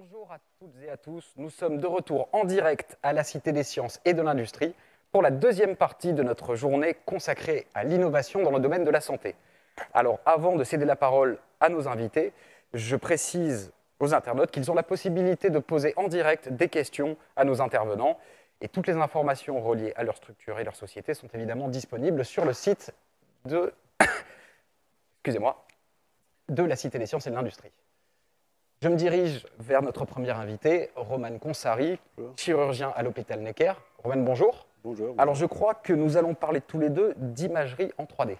Bonjour à toutes et à tous, nous sommes de retour en direct à la Cité des Sciences et de l'Industrie pour la deuxième partie de notre journée consacrée à l'innovation dans le domaine de la santé. Alors avant de céder la parole à nos invités, je précise aux internautes qu'ils ont la possibilité de poser en direct des questions à nos intervenants et toutes les informations reliées à leur structure et leur société sont évidemment disponibles sur le site de, de la Cité des Sciences et de l'Industrie. Je me dirige vers notre premier invité, Roman Consari, chirurgien à l'hôpital Necker. Roman, bonjour. Bonjour. Alors, je crois que nous allons parler tous les deux d'imagerie en 3D.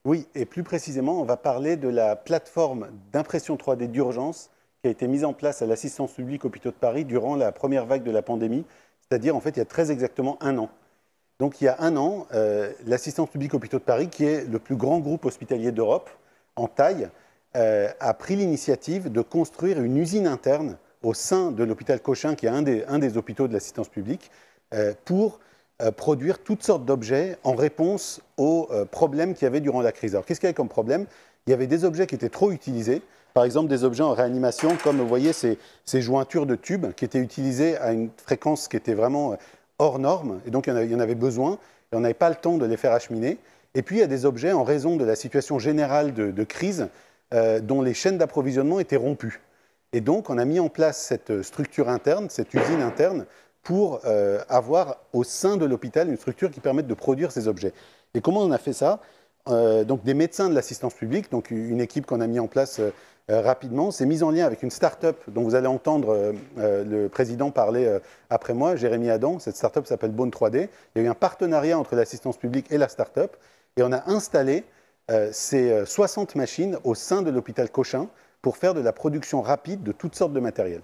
Oui, et plus précisément, on va parler de la plateforme d'impression 3D d'urgence qui a été mise en place à l'Assistance publique Hôpitaux de Paris durant la première vague de la pandémie, c'est-à-dire en fait il y a très exactement un an. Donc il y a un an, l'Assistance publique Hôpitaux de Paris, qui est le plus grand groupe hospitalier d'Europe en taille, a pris l'initiative de construire une usine interne au sein de l'hôpital Cochin, qui est un des hôpitaux de l'assistance publique, pour produire toutes sortes d'objets en réponse aux problèmes qu'il y avait durant la crise. Alors qu'est-ce qu'il y avait comme problème? Il y avait des objets qui étaient trop utilisés, par exemple des objets en réanimation, comme vous voyez ces jointures de tubes qui étaient utilisées à une fréquence qui était vraiment hors norme, et donc il y en avait besoin, et on n'avait pas le temps de les faire acheminer. Et puis il y a des objets en raison de la situation générale de crise, dont les chaînes d'approvisionnement étaient rompues. Et donc, on a mis en place cette structure interne, cette usine interne, pour avoir au sein de l'hôpital une structure qui permette de produire ces objets. Et comment on a fait ça? Donc, des médecins de l'assistance publique, donc une équipe qu'on a mis en place rapidement, s'est mise en lien avec une start-up dont vous allez entendre le président parler après moi, Jérémy Adam. Cette start-up s'appelle Bone 3D. Il y a eu un partenariat entre l'assistance publique et la start-up, et on a installé ces 60 machines au sein de l'hôpital Cochin pour faire de la production rapide de toutes sortes de matériel.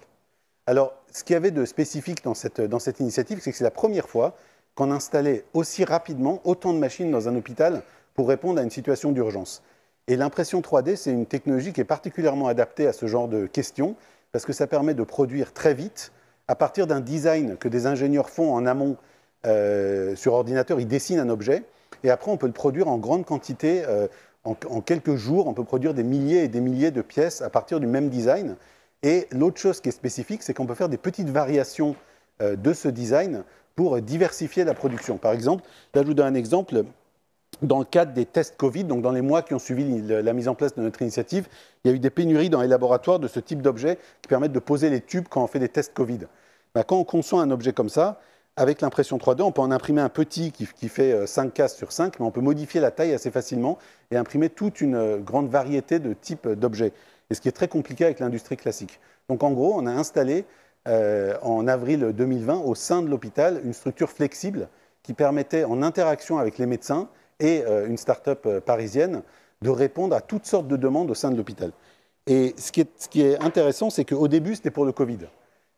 Alors, ce qu'il y avait de spécifique dans cette initiative, c'est que c'est la première fois qu'on installait aussi rapidement autant de machines dans un hôpital pour répondre à une situation d'urgence. Et l'impression 3D, c'est une technologie qui est particulièrement adaptée à ce genre de questions, parce que ça permet de produire très vite, à partir d'un design que des ingénieurs font en amont sur ordinateur, ils dessinent un objet, et après, on peut le produire en grande quantité. En quelques jours, on peut produire des milliers et des milliers de pièces à partir du même design. Et l'autre chose qui est spécifique, c'est qu'on peut faire des petites variations de ce design pour diversifier la production. Par exemple, là, je vous donne un exemple. Dans le cadre des tests Covid, donc dans les mois qui ont suivi la mise en place de notre initiative, il y a eu des pénuries dans les laboratoires de ce type d'objets qui permettent de poser les tubes quand on fait des tests Covid. Quand on conçoit un objet comme ça, avec l'impression 3D, on peut en imprimer un petit qui fait 5 cases sur 5, mais on peut modifier la taille assez facilement et imprimer toute une grande variété de types d'objets. Et ce qui est très compliqué avec l'industrie classique. Donc en gros, on a installé en avril 2020 au sein de l'hôpital une structure flexible qui permettait, en interaction avec les médecins et une start-up parisienne, de répondre à toutes sortes de demandes au sein de l'hôpital. Et ce qui est intéressant, c'est qu'au début, c'était pour le Covid.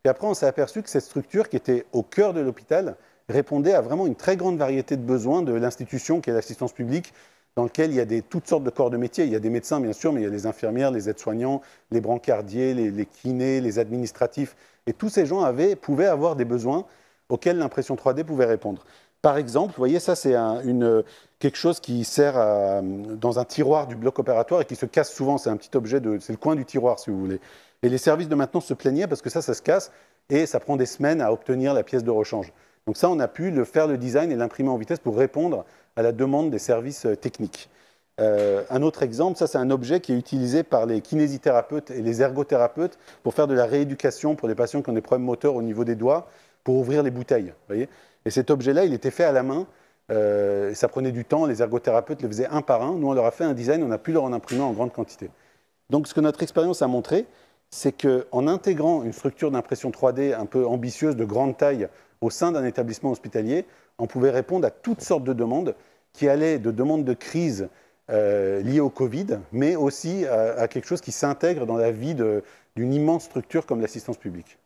Et après, on s'est aperçu que cette structure, qui était au cœur de l'hôpital, répondait à vraiment une très grande variété de besoins de l'institution qui est l'assistance publique, dans laquelle il y a toutes sortes de corps de métier. Il y a des médecins, bien sûr, mais il y a les infirmières, les aides-soignants, les brancardiers, les kinés, les administratifs. Et tous ces gens pouvaient avoir des besoins auxquels l'impression 3D pouvait répondre. Par exemple, vous voyez, ça, c'est quelque chose qui sert dans un tiroir du bloc opératoire et qui se casse souvent. C'est un petit objet, c'est le coin du tiroir, si vous voulez. Et les services de maintenance se plaignaient parce que ça se casse et ça prend des semaines à obtenir la pièce de rechange. Donc ça, on a pu faire le design et l'imprimer en vitesse pour répondre à la demande des services techniques. Un autre exemple, ça c'est un objet qui est utilisé par les kinésithérapeutes et les ergothérapeutes pour faire de la rééducation pour les patients qui ont des problèmes moteurs au niveau des doigts, pour ouvrir les bouteilles. Vous voyez, et cet objet-là, il était fait à la main. Ça prenait du temps, les ergothérapeutes le faisaient un par un. Nous, on leur a fait un design, on a pu leur en imprimer en grande quantité. Donc ce que notre expérience a montré, c'est qu'en intégrant une structure d'impression 3D un peu ambitieuse, de grande taille, au sein d'un établissement hospitalier, on pouvait répondre à toutes sortes de demandes qui allaient de demandes de crise liées au Covid, mais aussi à quelque chose qui s'intègre dans la vie d'une immense structure comme l'assistance publique.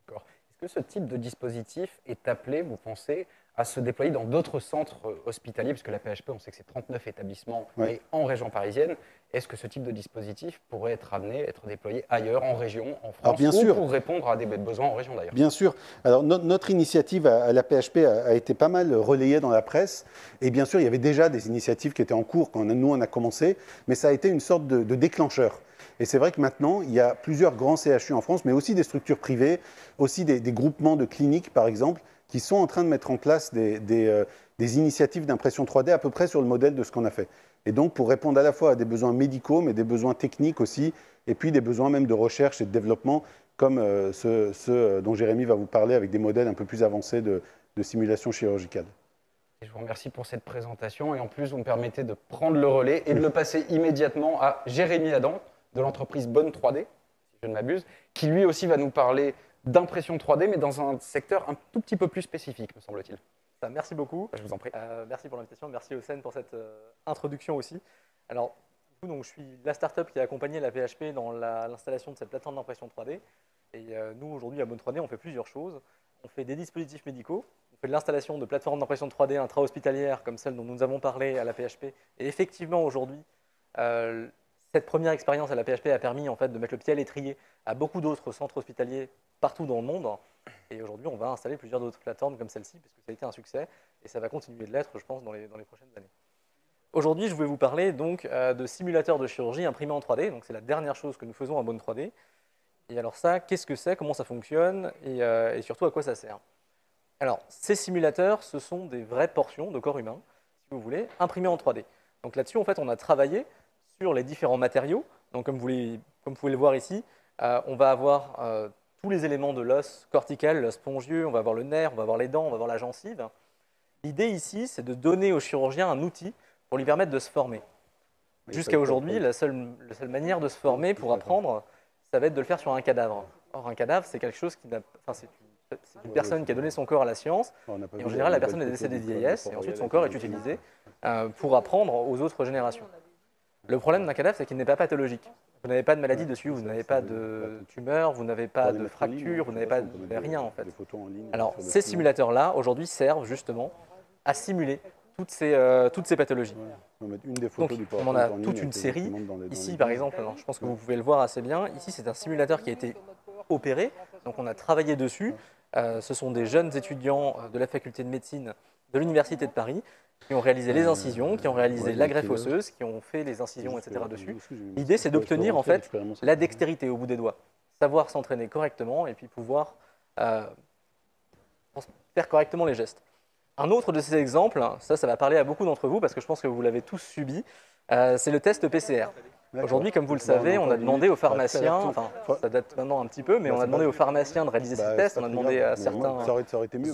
D'accord. Est-ce que ce type de dispositif est appelé, vous pensez, à se déployer dans d'autres centres hospitaliers, puisque la PHP, on sait que c'est 39 établissements Ouais. en région parisienne. Est-ce que ce type de dispositif pourrait être déployé ailleurs, en région, en France, Alors, bien sûr. pour répondre à des besoins en région d'ailleurs? Bien sûr. Alors, notre initiative à la PHP a été pas mal relayée dans la presse. Et bien sûr, il y avait déjà des initiatives qui étaient en cours quand nous, on a commencé. Mais ça a été une sorte de déclencheur. Et c'est vrai que maintenant, il y a plusieurs grands CHU en France, mais aussi des structures privées, aussi des groupements de cliniques, par exemple, qui sont en train de mettre en place des initiatives d'impression 3D à peu près sur le modèle de ce qu'on a fait. Et donc, pour répondre à la fois à des besoins médicaux, mais des besoins techniques aussi, et puis des besoins même de recherche et de développement, comme ceux dont Jérémy va vous parler avec des modèles un peu plus avancés de simulation chirurgicale. Et je vous remercie pour cette présentation. Et en plus, vous me permettez de prendre le relais et de le passer immédiatement à Jérémy Adam, de l'entreprise Bonne 3D, si je ne m'abuse, qui lui aussi va nous parler d'impression 3D, mais dans un secteur un tout petit peu plus spécifique, me semble-t-il. Merci beaucoup. Je vous en prie. Merci pour l'invitation. Merci Hossein pour cette introduction aussi. Alors, du coup, donc, je suis la startup qui a accompagné la PHP dans l'installation de cette plateforme d'impression 3D. Et nous, aujourd'hui, à Bonne 3D, on fait plusieurs choses. On fait des dispositifs médicaux. On fait de l'installation de plateformes d'impression 3D intra-hospitalières comme celle dont nous avons parlé à la PHP. Et effectivement, aujourd'hui, cette première expérience à la PHP a permis en fait, de mettre le pied à l'étrier à beaucoup d'autres centres hospitaliers partout dans le monde. Et aujourd'hui, on va installer plusieurs d'autres plateformes comme celle-ci, parce que ça a été un succès, et ça va continuer de l'être, je pense, dans les prochaines années. Aujourd'hui, je vais vous parler donc de simulateurs de chirurgie imprimés en 3D. Donc, c'est la dernière chose que nous faisons à Bonne 3D. Et alors ça, qu'est-ce que c'est, comment ça fonctionne, et surtout à quoi ça sert? Alors, ces simulateurs, ce sont des vraies portions de corps humain, si vous voulez, imprimées en 3D. Donc là-dessus, en fait, on a travaillé sur les différents matériaux. Donc, comme vous pouvez le voir ici, on va avoir tous les éléments de l'os cortical, l'os spongieux, on va avoir le nerf, on va avoir les dents, on va avoir la gencive. L'idée ici, c'est de donner au chirurgien un outil pour lui permettre de se former. Jusqu'à aujourd'hui, la seule manière de se former pour apprendre, ça va être de le faire sur un cadavre. Or, un cadavre, c'est quelque chose qui n'a... Enfin, c'est une personne qui a donné son corps à la science, et en général, la personne est décédée de vieillesse, et ensuite son corps est utilisé pour apprendre aux autres générations. Le problème d'un cadavre, c'est qu'il n'est pas pathologique. Vous n'avez pas de maladie dessus, vous n'avez pas de tumeur, vous n'avez pas de fracture, vous n'avez pas rien en fait. Alors, ces simulateurs-là, aujourd'hui, servent justement à simuler toutes ces pathologies. Donc, on en a toute une série. Ici, par exemple, alors, je pense que vous pouvez le voir assez bien. Ici, c'est un simulateur qui a été opéré. Donc, on a travaillé dessus. Ce sont des jeunes étudiants de la faculté de médecine de l'Université de Paris qui ont réalisé les incisions, qui ont réalisé la greffe osseuse, qui ont fait les incisions, etc. dessus. L'idée, c'est d'obtenir en fait la dextérité au bout des doigts, savoir s'entraîner correctement et puis pouvoir faire correctement les gestes. Un autre de ces exemples, ça va parler à beaucoup d'entre vous parce que je pense que vous l'avez tous subi, c'est le test PCR. Aujourd'hui, comme vous le savez, on a demandé aux pharmaciens, enfin ça date maintenant un petit peu, mais on a demandé aux pharmaciens de réaliser ces tests, on a demandé à certains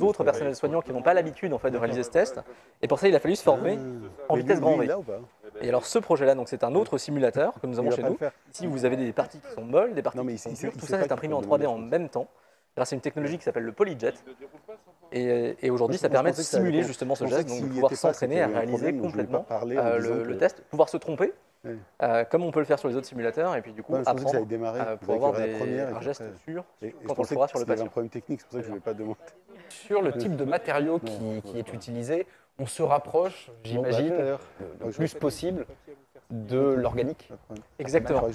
autres personnels soignants qui n'ont pas l'habitude en fait, de réaliser ce test, et pour ça il a fallu se former en vitesse grand V. Et alors ce projet-là, c'est un autre simulateur que nous avons chez nous. Ici vous avez des parties qui sont molles, des parties qui sont dures, tout ça est imprimé en 3D en même temps, grâce à une technologie qui s'appelle le PolyJet. Et aujourd'hui, ça permet de simuler justement ce geste, donc de pouvoir s'entraîner à réaliser complètement le test, pouvoir se tromper, comme on peut le faire sur les autres simulateurs, et puis du coup apprendre pour avoir un geste sûr quand on le fera sur le patient. Un problème technique, c'est pour ça que je ne vais pas demander. Sur le type de matériau qui est utilisé, on se rapproche, j'imagine, le plus possible de l'organique. Exactement.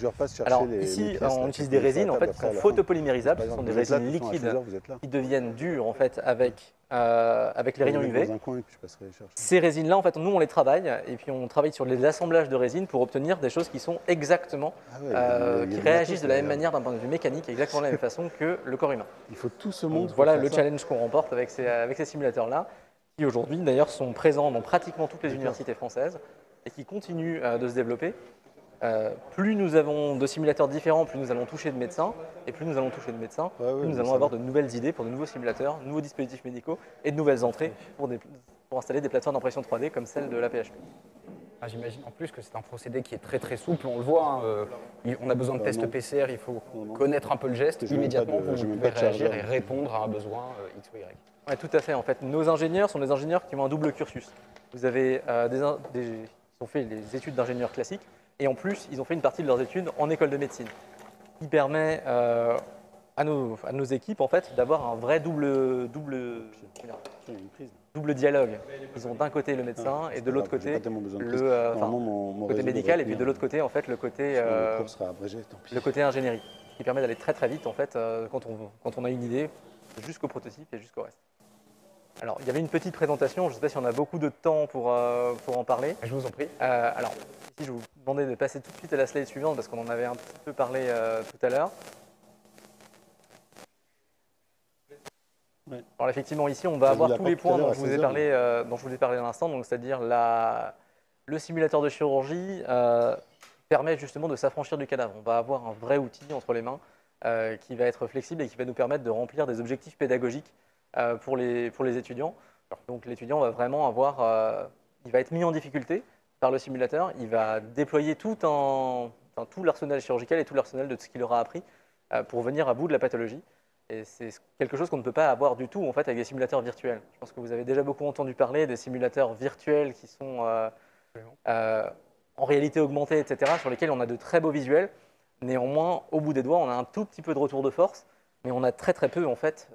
Alors ici, on utilise des résines en fait, qui sont photopolymérisables. Ce sont des résines liquides qui deviennent dures en fait, avec les rayons UV. Ces résines-là, en fait, nous, on les travaille et puis on travaille sur les assemblages de résines pour obtenir des choses qui sont exactement, qui réagissent de la même manière d'un point de vue mécanique, exactement de la même façon que le corps humain. Il faut tout ce monde. Voilà le challenge qu'on remporte avec ces simulateurs-là, qui aujourd'hui, d'ailleurs, sont présents dans pratiquement toutes les universités françaises et qui continuent de se développer. Plus nous avons de simulateurs différents, plus nous allons toucher de médecins, et plus nous allons toucher de médecins, plus nous allons avoir de nouvelles idées pour de nouveaux simulateurs, de nouveaux dispositifs médicaux et de nouvelles entrées pour installer des plateformes d'impression 3D comme celle de la PHP. J'imagine en plus que c'est un procédé qui est très très souple, on le voit, on a besoin de tests PCR, il faut connaître un peu le geste, immédiatement vous pouvez réagir et répondre à un besoin X ou Y. Oui, tout à fait. En fait, nos ingénieurs sont des ingénieurs qui ont un double cursus. Vous avez ils ont fait les études d'ingénieurs classiques et en plus, ils ont fait une partie de leurs études en école de médecine, qui permet à nos équipes en fait, d'avoir un vrai double dialogue. Ils ont d'un côté le médecin et de l'autre côté le côté médical et puis de l'autre côté en fait, le côté ingénierie, qui permet d'aller très très vite en fait, quand on a une idée jusqu'au prototype et jusqu'au reste. Alors, il y avait une petite présentation, je ne sais pas si on a beaucoup de temps pour en parler. Je vous en prie. Alors, ici, je vais vous demander de passer tout de suite à la slide suivante parce qu'on en avait un petit peu parlé tout à l'heure. Ouais. Alors, effectivement, ici, on va avoir tous les points dont je vous ai parlé à l'instant, donc c'est-à-dire le simulateur de chirurgie permet justement de s'affranchir du cadavre. On va avoir un vrai outil entre les mains qui va être flexible et qui va nous permettre de remplir des objectifs pédagogiques pour les étudiants. Donc l'étudiant va vraiment il va être mis en difficulté par le simulateur, il va déployer tout l'arsenal chirurgical et tout l'arsenal de ce qu'il aura appris pour venir à bout de la pathologie. Et c'est quelque chose qu'on ne peut pas avoir du tout en fait, avec des simulateurs virtuels. Je pense que vous avez déjà beaucoup entendu parler des simulateurs virtuels qui sont en réalité augmentée, etc., sur lesquels on a de très beaux visuels. Néanmoins, au bout des doigts, on a un tout petit peu de retour de force, mais on a très très peu en fait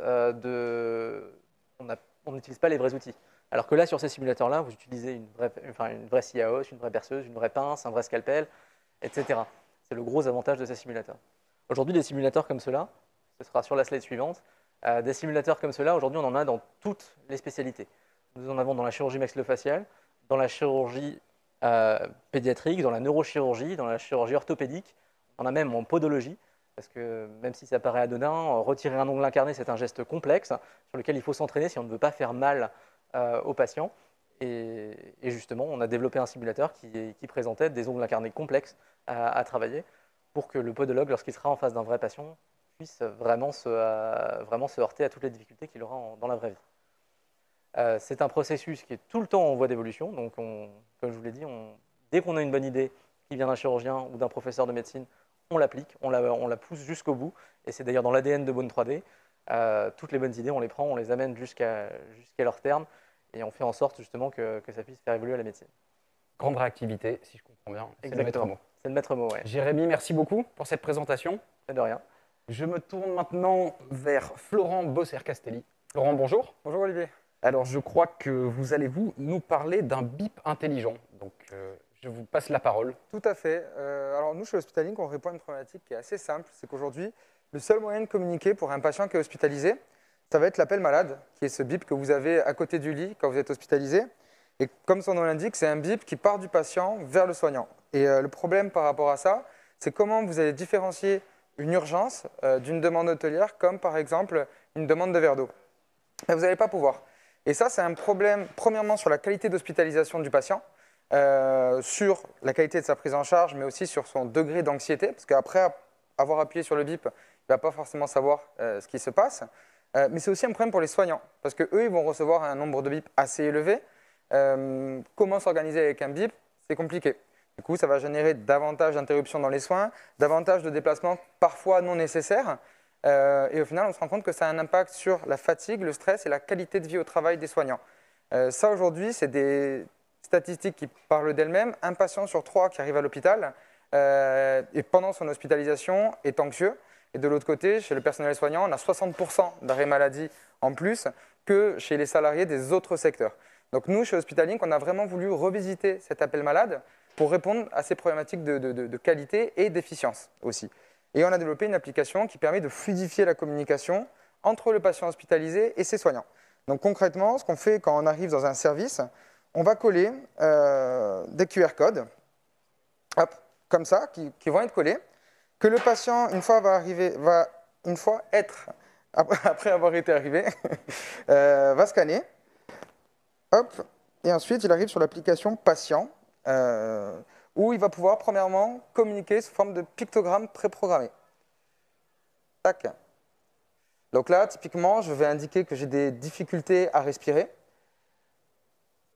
on n'utilise pas les vrais outils. Alors que là, sur ces simulateurs-là, vous utilisez une vraie scie à os, une vraie perceuse, une vraie pince, un vrai scalpel, etc. C'est le gros avantage de ces simulateurs. Aujourd'hui, des simulateurs comme ceux-là, ce sera sur la slide suivante, des simulateurs comme ceux-là, aujourd'hui, on en a dans toutes les spécialités. Nous en avons dans la chirurgie maxillofaciale, dans la chirurgie pédiatrique, dans la neurochirurgie, dans la chirurgie orthopédique, on a même en podologie, parce que même si ça paraît anodin, retirer un ongle incarné, c'est un geste complexe sur lequel il faut s'entraîner si on ne veut pas faire mal aux patients. Et justement, on a développé un simulateur qui présentait des ongles incarnés complexes à travailler pour que le podologue, lorsqu'il sera en face d'un vrai patient, puisse vraiment se heurter à toutes les difficultés qu'il aura dans la vraie vie. C'est un processus qui est tout le temps en voie d'évolution. Donc, comme je vous l'ai dit, dès qu'on a une bonne idée qui vient d'un chirurgien ou d'un professeur de médecine, on l'applique, on la pousse jusqu'au bout. Et c'est d'ailleurs dans l'ADN de Bone 3D. Toutes les bonnes idées, on les prend, on les amène jusqu'à leur terme. Et on fait en sorte justement que ça puisse faire évoluer la médecine. Grande réactivité, si je comprends bien. C'est le maître mot. C'est le maître mot, ouais. Jérémy, merci beaucoup pour cette présentation. De rien. Je me tourne maintenant vers Florent Bosser-Castelli. Florent, bonjour. Bonjour Olivier. Alors, je crois que vous allez nous parler d'un bip intelligent. Donc, je vous passe la parole. Tout à fait. Alors nous, chez Hospitalink, on répond à une problématique qui est assez simple. C'est qu'aujourd'hui, le seul moyen de communiquer pour un patient qui est hospitalisé, ça va être l'appel malade, qui est ce bip que vous avez à côté du lit quand vous êtes hospitalisé. Et comme son nom l'indique, c'est un bip qui part du patient vers le soignant. Et le problème par rapport à ça, c'est comment vous allez différencier une urgence d'une demande hôtelière, comme par exemple une demande de verre d'eau. Vous n'allez pas pouvoir. Et ça, c'est un problème, premièrement, sur la qualité d'hospitalisation du patient, sur la qualité de sa prise en charge, mais aussi sur son degré d'anxiété, parce qu'après avoir appuyé sur le bip, il ne va pas forcément savoir ce qui se passe. Mais c'est aussi un problème pour les soignants, parce qu'eux, ils vont recevoir un nombre de bips assez élevé. Comment s'organiser avec un bip? C'est compliqué. Du coup, ça va générer davantage d'interruptions dans les soins, davantage de déplacements parfois non nécessaires. Et au final, on se rend compte que ça a un impact sur la fatigue, le stress et la qualité de vie au travail des soignants. Ça, aujourd'hui, c'est des statistiques qui parlent d'elles-mêmes. Un patient sur 3 qui arrive à l'hôpital et pendant son hospitalisation est anxieux. Et de l'autre côté, chez le personnel soignant, on a 60% d'arrêt maladie en plus que chez les salariés des autres secteurs. Donc nous, chez Hospitalink, on a vraiment voulu revisiter cet appel malade pour répondre à ces problématiques de qualité et d'efficience aussi. Et on a développé une application qui permet de fluidifier la communication entre le patient hospitalisé et ses soignants. Donc concrètement, ce qu'on fait quand on arrive dans un service, on va coller des QR codes, hop, comme ça, qui vont être collés, que le patient, après avoir été arrivé, va scanner, hop, et ensuite il arrive sur l'application patient, où il va pouvoir premièrement communiquer sous forme de pictogramme préprogrammé. Tac. Donc là, typiquement, je vais indiquer que j'ai des difficultés à respirer.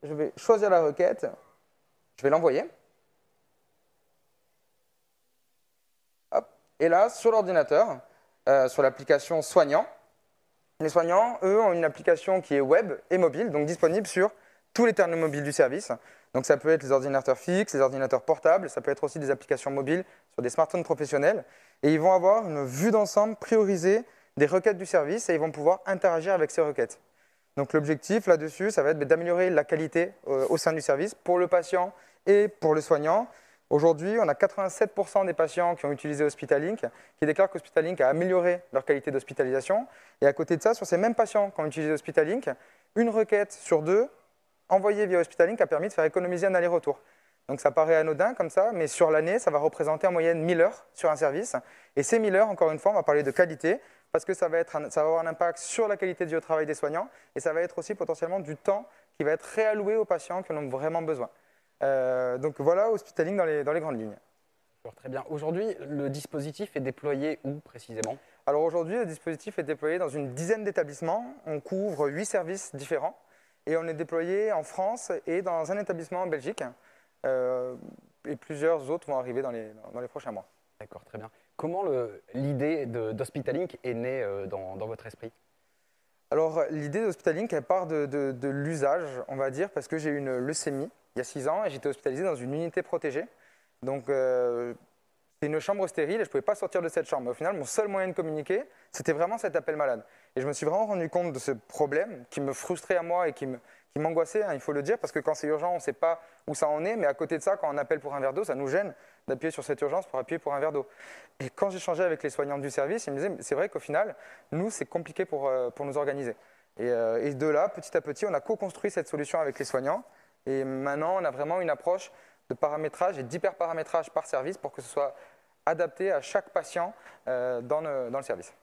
Je vais choisir la requête, je vais l'envoyer. Hop. Et là, sur l'ordinateur, sur l'application soignant, les soignants, eux, ont une application qui est web et mobile, donc disponible sur tous les terminaux mobiles du service. Donc ça peut être les ordinateurs fixes, les ordinateurs portables, ça peut être aussi des applications mobiles sur des smartphones professionnels. Et ils vont avoir une vue d'ensemble priorisée des requêtes du service et ils vont pouvoir interagir avec ces requêtes. Donc l'objectif là-dessus, ça va être d'améliorer la qualité au sein du service pour le patient et pour le soignant. Aujourd'hui, on a 87% des patients qui ont utilisé Hospitalink qui déclarent qu'Hospitalink a amélioré leur qualité d'hospitalisation. Et à côté de ça, sur ces mêmes patients qui ont utilisé Hospitalink, une requête sur deux envoyée via Hospitalink a permis de faire économiser un aller-retour. Donc ça paraît anodin comme ça, mais sur l'année, ça va représenter en moyenne 1000 heures sur un service. Et ces 1000 heures, encore une fois, on va parler de qualité, parce que ça va avoir un impact sur la qualité du travail des soignants, et ça va être aussi potentiellement du temps qui va être réalloué aux patients qui en ont vraiment besoin. Donc voilà Hospitalink dans les grandes lignes. Très bien. Aujourd'hui, le dispositif est déployé où précisément? Alors aujourd'hui, le dispositif est déployé dans une dizaine d'établissements. On couvre 8 services différents et on est déployé en France et dans un établissement en Belgique. Et plusieurs autres vont arriver dans les prochains mois. D'accord, très bien. Comment l'idée d'Hospitalink est née dans votre esprit? Alors l'idée d'Hospitalink, elle part de l'usage, on va dire, parce que j'ai eu une leucémie il y a 6 ans et j'étais hospitalisé dans une unité protégée. Donc c'est une chambre stérile et je ne pouvais pas sortir de cette chambre. Au final, mon seul moyen de communiquer, c'était vraiment cet appel malade. Et je me suis vraiment rendu compte de ce problème qui me frustrait à moi et qui m'angoissait, hein, il faut le dire, parce que quand c'est urgent, on ne sait pas où ça en est. Mais à côté de ça, quand on appelle pour un verre d'eau, ça nous gêne d'appuyer sur cette urgence pour appuyer pour un verre d'eau. Et quand j'échangeais avec les soignants du service, ils me disaient, c'est vrai qu'au final, nous, c'est compliqué pour nous organiser. Et de là, petit à petit, on a co-construit cette solution avec les soignants. Et maintenant, on a vraiment une approche de paramétrage et d'hyperparamétrage par service pour que ce soit adapté à chaque patient dans le service.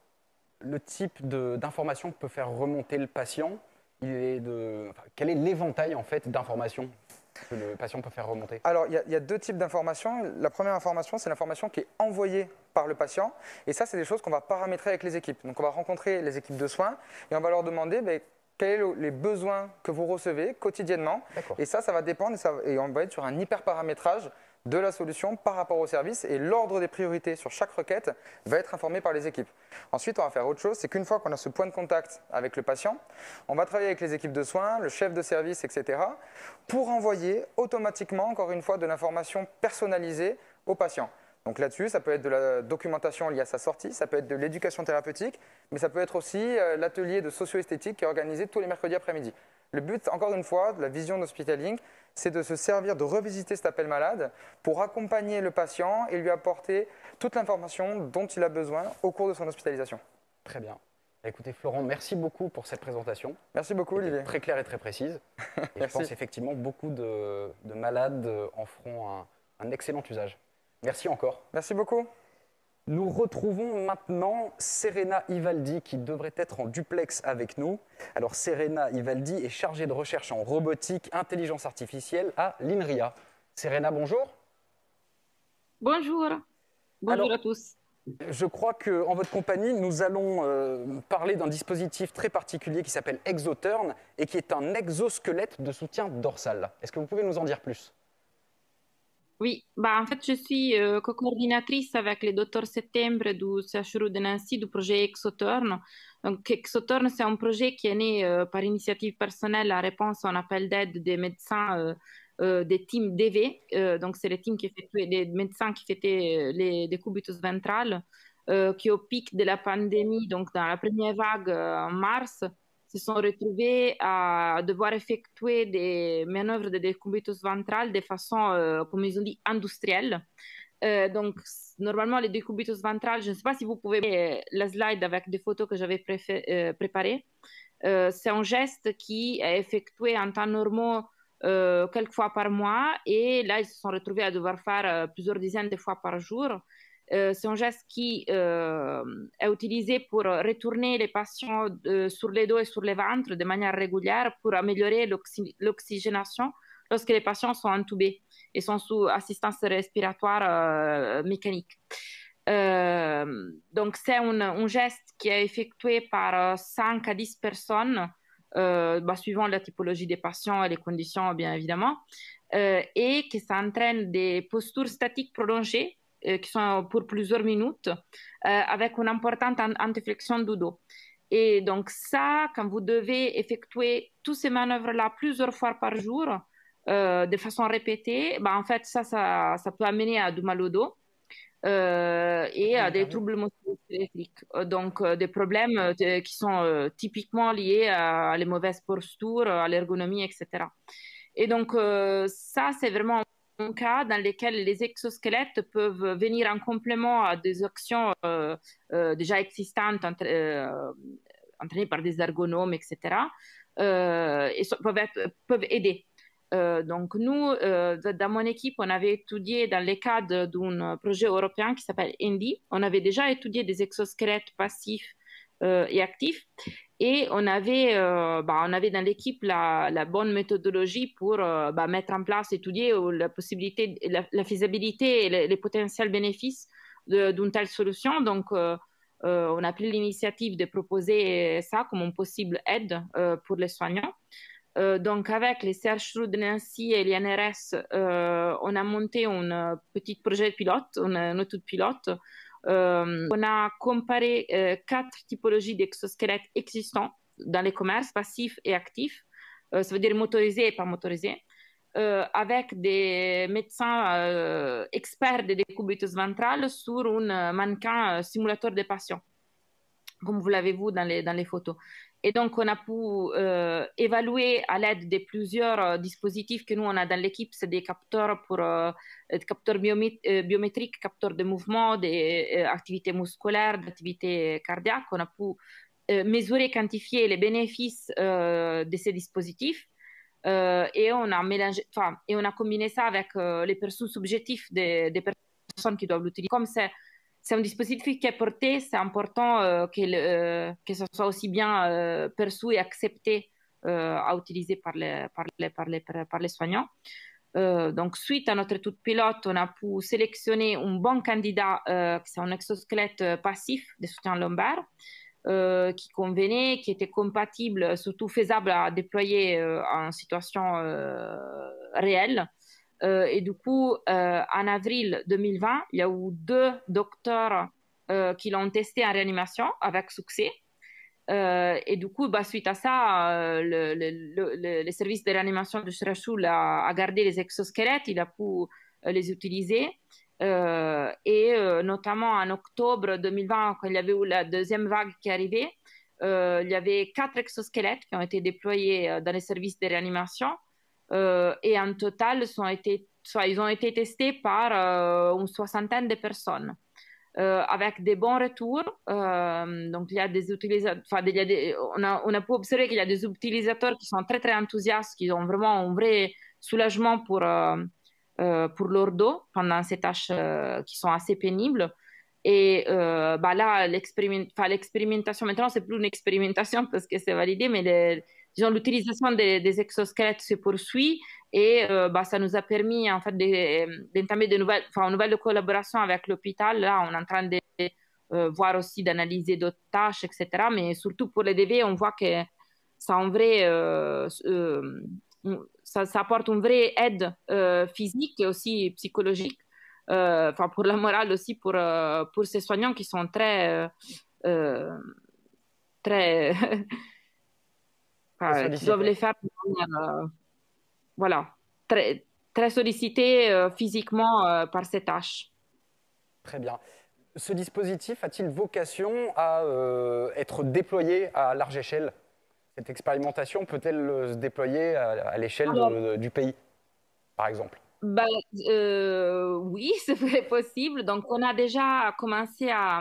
Le type d'information que peut faire remonter le patient, quel est l'éventail en fait d'informations que le patient peut faire remonter? Alors, il y a deux types d'informations. La première information, c'est l'information qui est envoyée par le patient. Et ça, c'est des choses qu'on va paramétrer avec les équipes. Donc, on va rencontrer les équipes de soins et on va leur demander quels sont les besoins que vous recevez quotidiennement. Et ça va dépendre et on va être sur un hyperparamétrage de la solution par rapport au service et l'ordre des priorités sur chaque requête va être informé par les équipes. Ensuite, on va faire autre chose, c'est qu'une fois qu'on a ce point de contact avec le patient, on va travailler avec les équipes de soins, le chef de service, etc. pour envoyer automatiquement, encore une fois, de l'information personnalisée au patient. Donc là-dessus, ça peut être de la documentation liée à sa sortie, ça peut être de l'éducation thérapeutique, mais ça peut être aussi l'atelier de socio-esthétique qui est organisé tous les mercredis après-midi. Le but, encore une fois, de la vision d'Hospitalink, c'est de se servir, de revisiter cet appel malade pour accompagner le patient et lui apporter toute l'information dont il a besoin au cours de son hospitalisation. Très bien. Écoutez Florent, merci beaucoup pour cette présentation. Merci beaucoup Olivier. Très claire et très précise. Et je pense effectivement beaucoup de malades en feront un excellent usage. Merci encore. Merci beaucoup. Nous retrouvons maintenant Serena Ivaldi qui devrait être en duplex avec nous. Alors Serena Ivaldi est chargée de recherche en robotique, intelligence artificielle à l'INRIA. Serena, bonjour. Bonjour. Bonjour à tous. Je crois qu'en votre compagnie, nous allons parler d'un dispositif très particulier qui s'appelle ExoTurn et qui est un exosquelette de soutien dorsal. Est-ce que vous pouvez nous en dire plus ? Oui, en fait, je suis co-coordinatrice avec le Dr Septembre du CHRU de Nancy du projet ExoTurn. Donc, ExoTurn, c'est un projet qui est né par initiative personnelle en réponse à un appel d'aide des médecins des teams DV. Donc, c'est les teams des médecins qui fêtaient les décubitus ventrales, qui au pic de la pandémie, donc dans la première vague en mars, se sont retrouvés à devoir effectuer des manœuvres de décubitus ventral de façon, comme ils ont dit, industrielle. Donc, normalement, les décubitus ventrales, je ne sais pas si vous pouvez voir la slide avec des photos que j'avais préparées. C'est un geste qui est effectué en temps normaux quelques fois par mois et là, ils se sont retrouvés à devoir faire plusieurs dizaines de fois par jour. C'est un geste qui est utilisé pour retourner les patients sur les dos et sur les ventres de manière régulière pour améliorer l'oxygénation lorsque les patients sont intubés et sont sous assistance respiratoire mécanique. Donc, c'est un geste qui est effectué par 5 à 10 personnes, suivant la typologie des patients et les conditions, bien évidemment, et que ça entraîne des postures statiques prolongées qui sont pour plusieurs minutes, avec une importante antéflexion du dos. Et donc ça, quand vous devez effectuer toutes ces manœuvres-là plusieurs fois par jour, de façon répétée, en fait, ça peut amener à du mal au dos et à des troubles musculo-squelettiques. Donc des problèmes qui sont typiquement liés à les mauvaises postures, à l'ergonomie, etc. Et donc ça, c'est vraiment un cas dans lesquels les exosquelettes peuvent venir en complément à des actions déjà existantes entraînés par des ergonomes, etc. Et peuvent aider. Donc nous, dans mon équipe, on avait étudié dans le cadre d'un projet européen qui s'appelle ENDI, on avait déjà étudié des exosquelettes passifs et actifs, et on avait dans l'équipe la bonne méthodologie pour mettre en place, étudier la possibilité, la faisabilité et les potentiels bénéfices d'une telle solution. Donc on a pris l'initiative de proposer ça comme une possible aide pour les soignants. Donc, avec les CHRU de Nancy et l'INRS, on a monté un petit projet pilote, une étude pilote. On a comparé 4 typologies d'exosquelettes existants dans les commerces, passifs et actifs, ça veut dire motorisés et pas motorisés, avec des médecins experts de décubitus ventrale sur un mannequin simulateur de patients, comme vous l'avez vu dans les photos. Et donc, on a pu évaluer à l'aide de plusieurs dispositifs que nous, on a dans l'équipe. C'est des capteurs capteurs biométriques, capteurs de mouvement, des activités musculaires, d'activités cardiaques. On a pu mesurer, quantifier les bénéfices de ces dispositifs. Et on a combiné ça avec les perçus subjectifs des personnes qui doivent l'utiliser. Comme c'est un dispositif qui est porté, c'est important que ce soit aussi bien perçu et accepté à utiliser par les soignants. Donc, suite à notre étude pilote, on a pu sélectionner un bon candidat, c'est un exosquelette passif de soutien lombaire, qui convenait, qui était compatible, surtout faisable à déployer en situation réelle. Et du coup, en avril 2020, il y a eu 2 docteurs qui l'ont testé en réanimation avec succès. Et du coup, suite à ça, le service de réanimation de CHRU a gardé les exosquelettes, il a pu les utiliser. Et notamment en octobre 2020, quand il y avait eu la deuxième vague qui arrivait, il y avait 4 exosquelettes qui ont été déployés dans les services de réanimation. Et en total, ils ont été testés par une 60aine de personnes, avec des bons retours. Donc, il y a des utilisateurs, on a pu observer qu'il y a des utilisateurs qui sont très, très enthousiastes, qui ont vraiment un vrai soulagement pour leur dos pendant ces tâches qui sont assez pénibles. Et là, l'expérimentation, maintenant, c'est plus une expérimentation parce que c'est validé, mais l'utilisation des exosquelettes se poursuit et ça nous a permis en fait d'entamer une nouvelle collaboration avec l'hôpital. Là, on est en train de voir aussi d'analyser d'autres tâches, etc. Mais surtout pour les DV, on voit que ça en vrai ça apporte une vraie aide physique et aussi psychologique, pour la morale aussi pour ces soignants qui sont très qui doivent les faire de manière, très, très sollicités physiquement par ces tâches. Très bien. Ce dispositif a-t-il vocation à être déployé à large échelle? Cette expérimentation peut-elle se déployer à l'échelle du pays, par exemple? Oui, c'est possible. Donc, on a déjà commencé à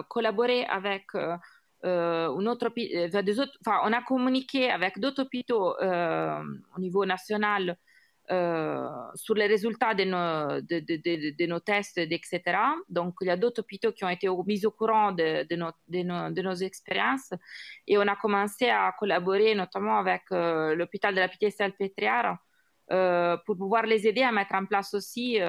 collaborer avec on a communiqué avec d'autres hôpitaux au niveau national sur les résultats de nos tests, etc. Donc, il y a d'autres hôpitaux qui ont été mis au courant de nos expériences et on a commencé à collaborer notamment avec l'hôpital de la Pitié-Salpêtrière pour pouvoir les aider à mettre en place aussi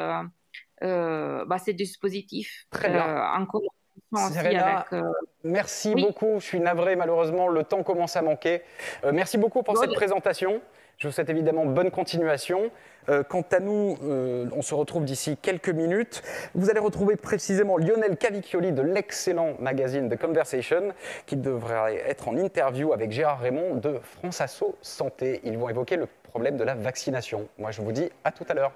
ces dispositifs. Très bien. En collaboration aussi Serena, avec, merci oui. beaucoup. Je suis navré, malheureusement, le temps commence à manquer. Merci beaucoup pour cette présentation. Je vous souhaite évidemment bonne continuation. Quant à nous, on se retrouve d'ici quelques minutes. Vous allez retrouver précisément Lionel Cavicchioli de l'excellent magazine The Conversation, qui devrait être en interview avec Gérard Raymond de France Asso Santé. Ils vont évoquer le problème de la vaccination. Moi, je vous dis à tout à l'heure.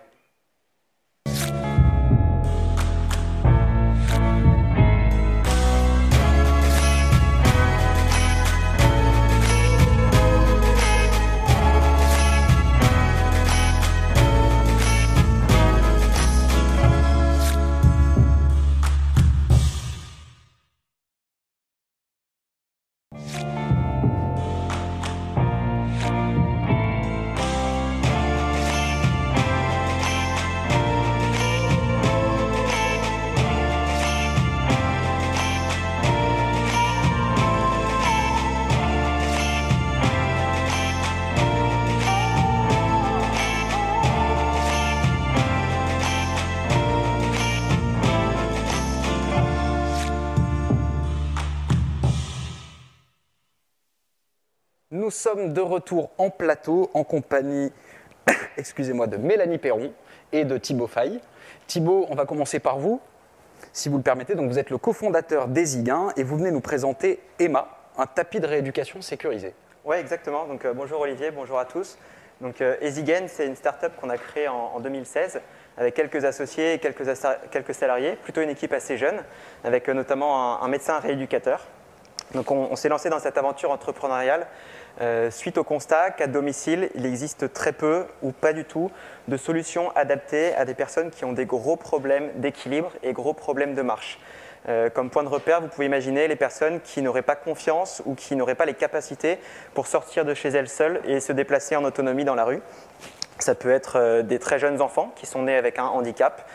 Nous sommes de retour en plateau en compagnie excusez-moi, de Mélanie Perron et de Thibaut Faye. Thibaut, on va commencer par vous, si vous le permettez. Donc, vous êtes le cofondateur d'Easygain et vous venez nous présenter Emma, un tapis de rééducation sécurisé. Oui, exactement. Donc, bonjour Olivier, bonjour à tous. Donc, Easygain, c'est une start-up qu'on a créée en 2016 avec quelques associés et quelques salariés, plutôt une équipe assez jeune, avec notamment un médecin rééducateur. Donc, on s'est lancé dans cette aventure entrepreneuriale suite au constat qu'à domicile, il existe très peu ou pas du tout de solutions adaptées à des personnes qui ont des gros problèmes d'équilibre et gros problèmes de marche. Comme point de repère, vous pouvez imaginer les personnes qui n'auraient pas confiance ou qui n'auraient pas les capacités pour sortir de chez elles seules et se déplacer en autonomie dans la rue. Ça peut être des très jeunes enfants qui sont nés avec un handicap.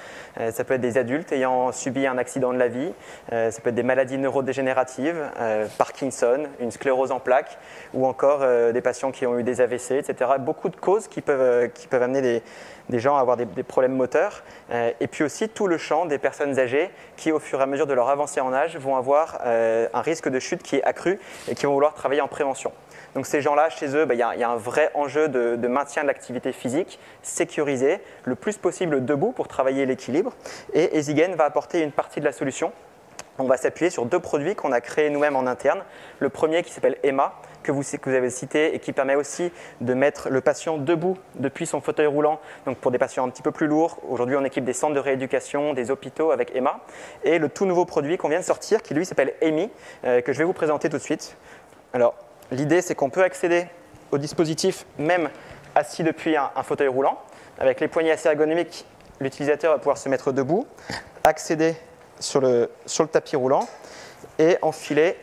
Ça peut être des adultes ayant subi un accident de la vie. Ça peut être des maladies neurodégénératives, Parkinson, une sclérose en plaques, ou encore des patients qui ont eu des AVC, etc. Beaucoup de causes qui peuvent amener des gens à avoir des problèmes moteurs. Et puis aussi tout le champ des personnes âgées qui, au fur et à mesure de leur avancée en âge, vont avoir un risque de chute qui est accru et qui vont vouloir travailler en prévention. Donc ces gens-là, chez eux, il y a un vrai enjeu de maintien de l'activité physique, sécurisé, le plus possible debout pour travailler l'équilibre. Et Easygain va apporter une partie de la solution. On va s'appuyer sur deux produits qu'on a créés nous-mêmes en interne. Le premier qui s'appelle Emma, que vous avez cité et qui permet aussi de mettre le patient debout depuis son fauteuil roulant, donc pour des patients un petit peu plus lourds. Aujourd'hui, on équipe des centres de rééducation, des hôpitaux avec Emma. Et le tout nouveau produit qu'on vient de sortir, qui lui s'appelle Amy, que je vais vous présenter tout de suite. Alors, l'idée, c'est qu'on peut accéder au dispositif même assis depuis un fauteuil roulant. Avec les poignées assez ergonomiques, l'utilisateur va pouvoir se mettre debout, accéder sur le tapis roulant et enfiler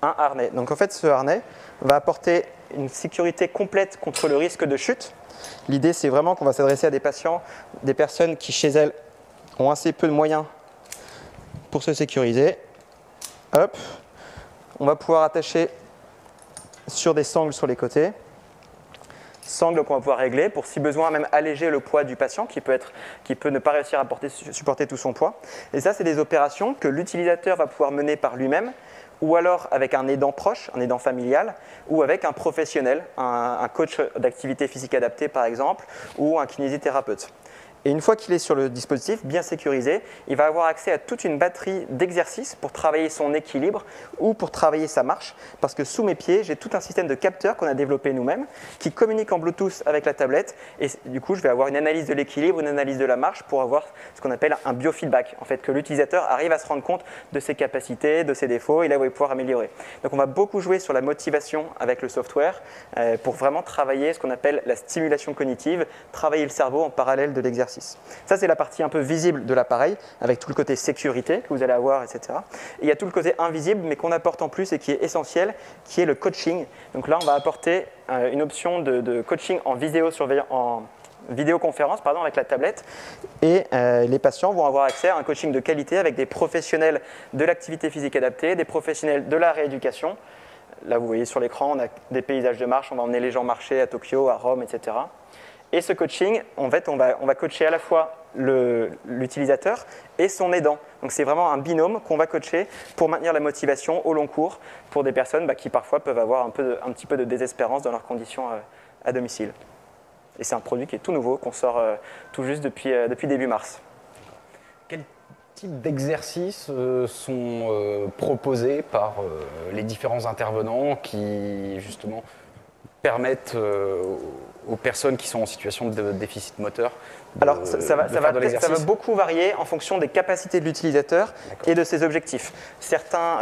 un harnais. Donc en fait, ce harnais va apporter une sécurité complète contre le risque de chute. L'idée, c'est vraiment qu'on va s'adresser à des patients, des personnes qui, chez elles, ont assez peu de moyens pour se sécuriser. Hop. On va pouvoir attacher sur des sangles sur les côtés. Sangles qu'on va pouvoir régler pour, si besoin, même alléger le poids du patient qui peut ne pas réussir à supporter tout son poids. Et ça, c'est des opérations que l'utilisateur va pouvoir mener par lui-même ou alors avec un aidant proche, un aidant familial, ou avec un professionnel, un coach d'activité physique adaptée par exemple, ou un kinésithérapeute. Et une fois qu'il est sur le dispositif, bien sécurisé, il va avoir accès à toute une batterie d'exercices pour travailler son équilibre ou pour travailler sa marche. Parce que sous mes pieds, j'ai tout un système de capteurs qu'on a développé nous-mêmes qui communique en Bluetooth avec la tablette. Et du coup, je vais avoir une analyse de l'équilibre, une analyse de la marche pour avoir ce qu'on appelle un biofeedback. En fait, que l'utilisateur arrive à se rendre compte de ses capacités, de ses défauts, et là où il va pouvoir améliorer. Donc, on va beaucoup jouer sur la motivation avec le software pour vraiment travailler ce qu'on appelle la stimulation cognitive, travailler le cerveau en parallèle de l'exercice. Ça, c'est la partie un peu visible de l'appareil, avec tout le côté sécurité que vous allez avoir, etc. Et il y a tout le côté invisible, mais qu'on apporte en plus et qui est essentiel, qui est le coaching. Donc là, on va apporter une option de coaching en vidéoconférence avec la tablette. Et les patients vont avoir accès à un coaching de qualité avec des professionnels de l'activité physique adaptée, des professionnels de la rééducation. Là, vous voyez sur l'écran, on a des paysages de marche, on va emmener les gens marcher à Tokyo, à Rome, etc. Et ce coaching, en fait, on va coacher à la fois l'utilisateur et son aidant. Donc c'est vraiment un binôme qu'on va coacher pour maintenir la motivation au long cours pour des personnes qui parfois peuvent avoir un petit peu de désespérance dans leurs conditions à domicile. Et c'est un produit qui est tout nouveau, qu'on sort tout juste depuis début mars. Quel type d'exercices sont proposés par les différents intervenants qui, justement, permettent aux personnes qui sont en situation de déficit moteur Alors, ça va beaucoup varier en fonction des capacités de l'utilisateur et de ses objectifs. Certains